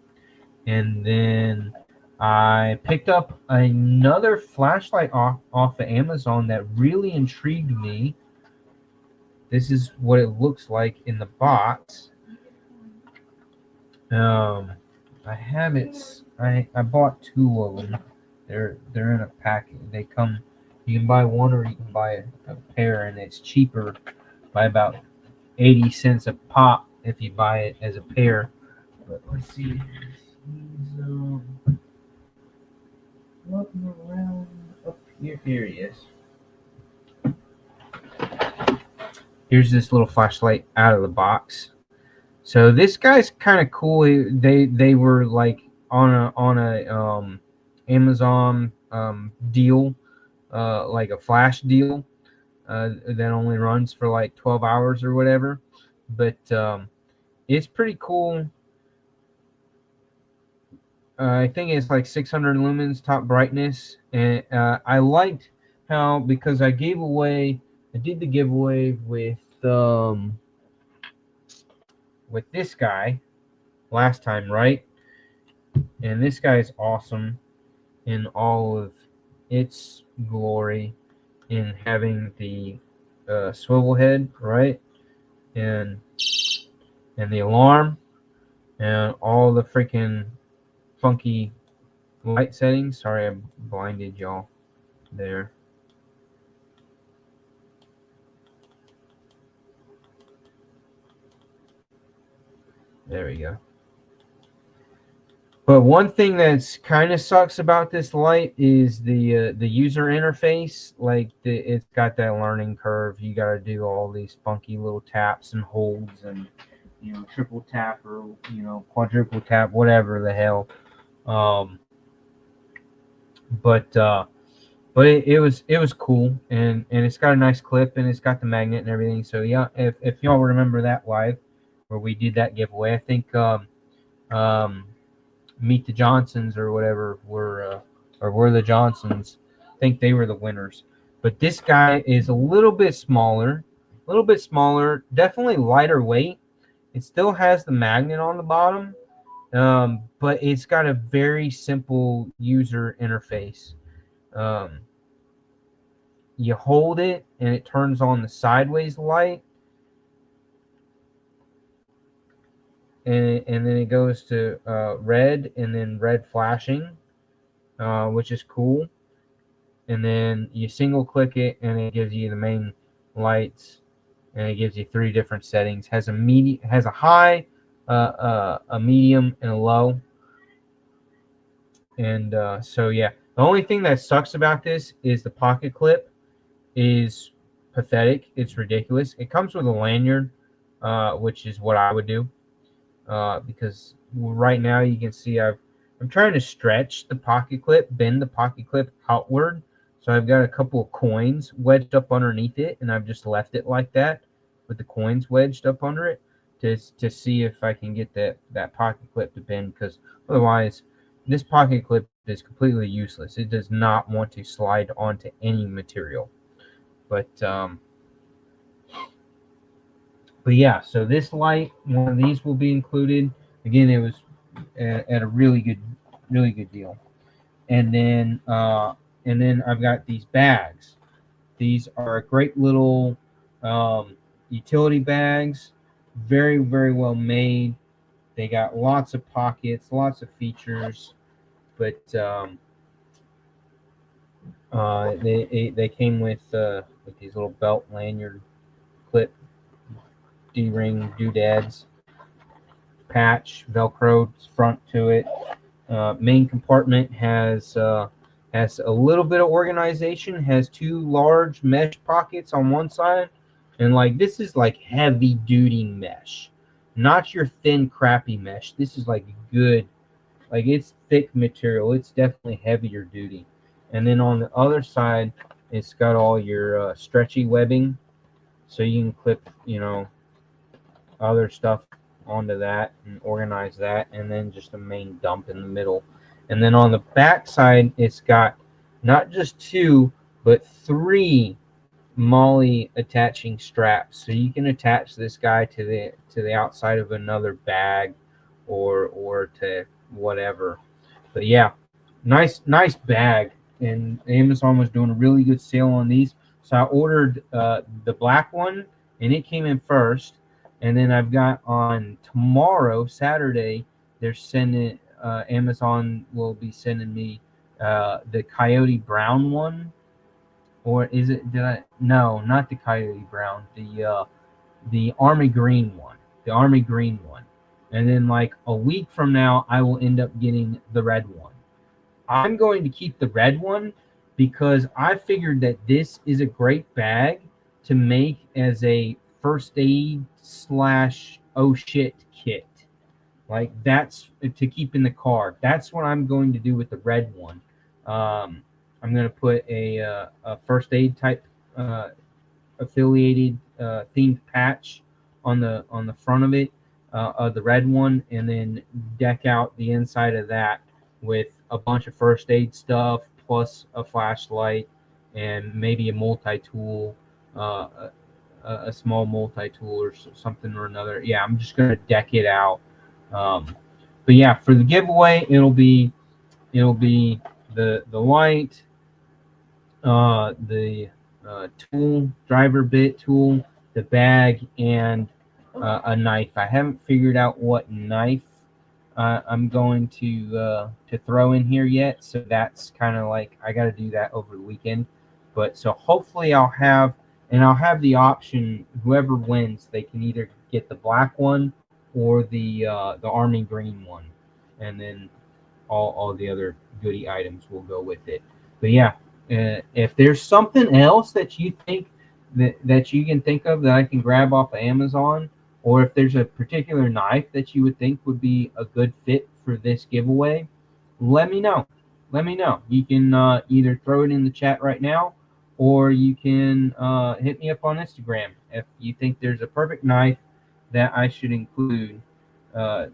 S1: And then I picked up another flashlight off of Amazon that really intrigued me. This is what it looks like in the box. I have it. I bought two of them. They're in a package. They come. You can buy one or you can buy a pair, and it's cheaper by about 80 cents a pop if you buy it as a pair. But let's see. He's looking around up here. Here he is. Here's this little flashlight out of the box. So this guy's kind of cool. They were like on a Amazon deal. like a flash deal that only runs for like 12 hours or whatever. But it's pretty cool. I think it's like 600 lumens top brightness, and I liked how, because I did the giveaway with this guy last time, right? And this guy is awesome in all of its glory, in having the swivel head, right, and the alarm, and all the freaking funky light settings. Sorry, I blinded y'all there. There we go. But one thing that's kind of sucks about this light is the user interface. Like it's got that learning curve. You got to do all these funky little taps and holds, and triple tap or quadruple tap, whatever the hell. But it was cool, and it's got a nice clip, and it's got the magnet and everything. So yeah, if y'all remember that live where we did that giveaway, I think Meet the Johnsons or whatever were the Johnsons. I think they were the winners. But this guy is a little bit smaller, definitely lighter weight. It still has the magnet on the bottom, but it's got a very simple user interface. You hold it and it turns on the sideways light, and then it goes to red, and then red flashing, which is cool. And then you single click it and it gives you the main lights, and it gives you 3 different settings. Has a high, a medium, and a low. And so yeah, the only thing that sucks about this is the pocket clip is pathetic. It's ridiculous. It comes with a lanyard, which is what I would do, because right now you can see I'm trying to stretch the pocket clip, bend the pocket clip outward. So I've got a couple of coins wedged up underneath it, and I've just left it like that with the coins wedged up under it to see if I can get that pocket clip to bend, because otherwise this pocket clip is completely useless. It does not want to slide onto any material. But yeah, so this light, one of these will be included. Again, it was at a really good deal. And then I've got these bags. These are great little utility bags, very, very well made. They got lots of pockets, lots of features, but they came with these little belt lanyard clip D-ring doodads, patch, Velcro front to it. Main compartment has a little bit of organization. Has 2 large mesh pockets on one side, and like this is like heavy duty mesh, not your thin crappy mesh. This is like good, like it's thick material. It's definitely heavier duty. And then on the other side, it's got all your stretchy webbing, so you can clip other stuff onto that and organize that, and then just a main dump in the middle. And then on the back side, it's got not just 2 but 3 MOLLE attaching straps, so you can attach this guy to the outside of another bag or to whatever. But yeah, nice bag. And Amazon was doing a really good sale on these, so I ordered the black one, and it came in first. And then I've got on tomorrow, Saturday, they're sending Amazon will be sending me the Coyote Brown one, or is it? No, not the Coyote Brown, the Army Green one, and then like a week from now, I will end up getting the red one. I'm going to keep the red one because I figured that this is a great bag to make as a first aid / oh shit kit. Like that's to keep in the car. That's what I'm going to do with the red one. I'm gonna put a first aid type affiliated themed patch on the front of it, of the red one, and then deck out the inside of that with a bunch of first aid stuff plus a flashlight and maybe a multi-tool, a small multi-tool or something or another. Yeah, I'm just gonna deck it out. But yeah, for the giveaway, it'll be the light, the tool, driver bit tool, the bag, and a knife. I haven't figured out what knife I'm going to throw in here yet, so that's kind of like I got to do that over the weekend. But so hopefully I'll have the option. Whoever wins, they can either get the black one or the army green one, and then all the other goodie items will go with it. But yeah, if there's something else that you think that you can think of that I can grab off of Amazon, or if there's a particular knife that you would think would be a good fit for this giveaway, let me know. Let me know. You can either throw it in the chat right now, or you can hit me up on Instagram if you think there's a perfect knife that I should include. The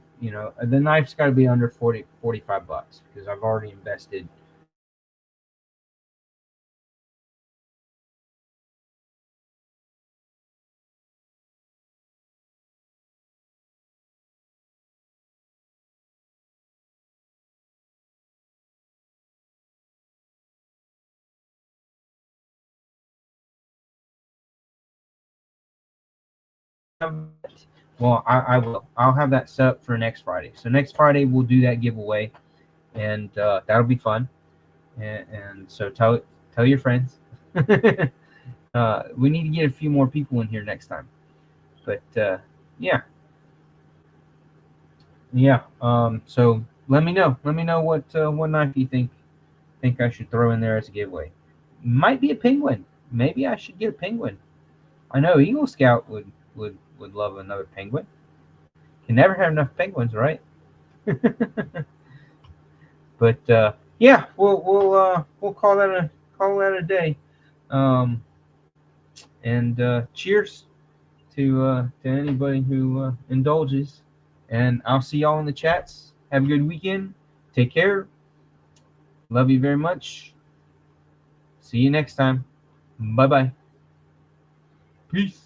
S1: knife's got to be under 45 bucks because I've already invested. Well, I will. I'll have that set up for next Friday. So next Friday we'll do that giveaway, and that'll be fun. And so tell your friends. We need to get a few more people in here next time. But yeah. So let me know. Let me know what knife you think I should throw in there as a giveaway. Might be a penguin. Maybe I should get a penguin. I know Eagle Scout would love another penguin. Can never have enough penguins, right? But yeah, we'll call that a day. And cheers to anybody who indulges. And I'll see y'all in the chats. Have a good weekend. Take care. Love you very much. See you next time. Bye bye. Peace.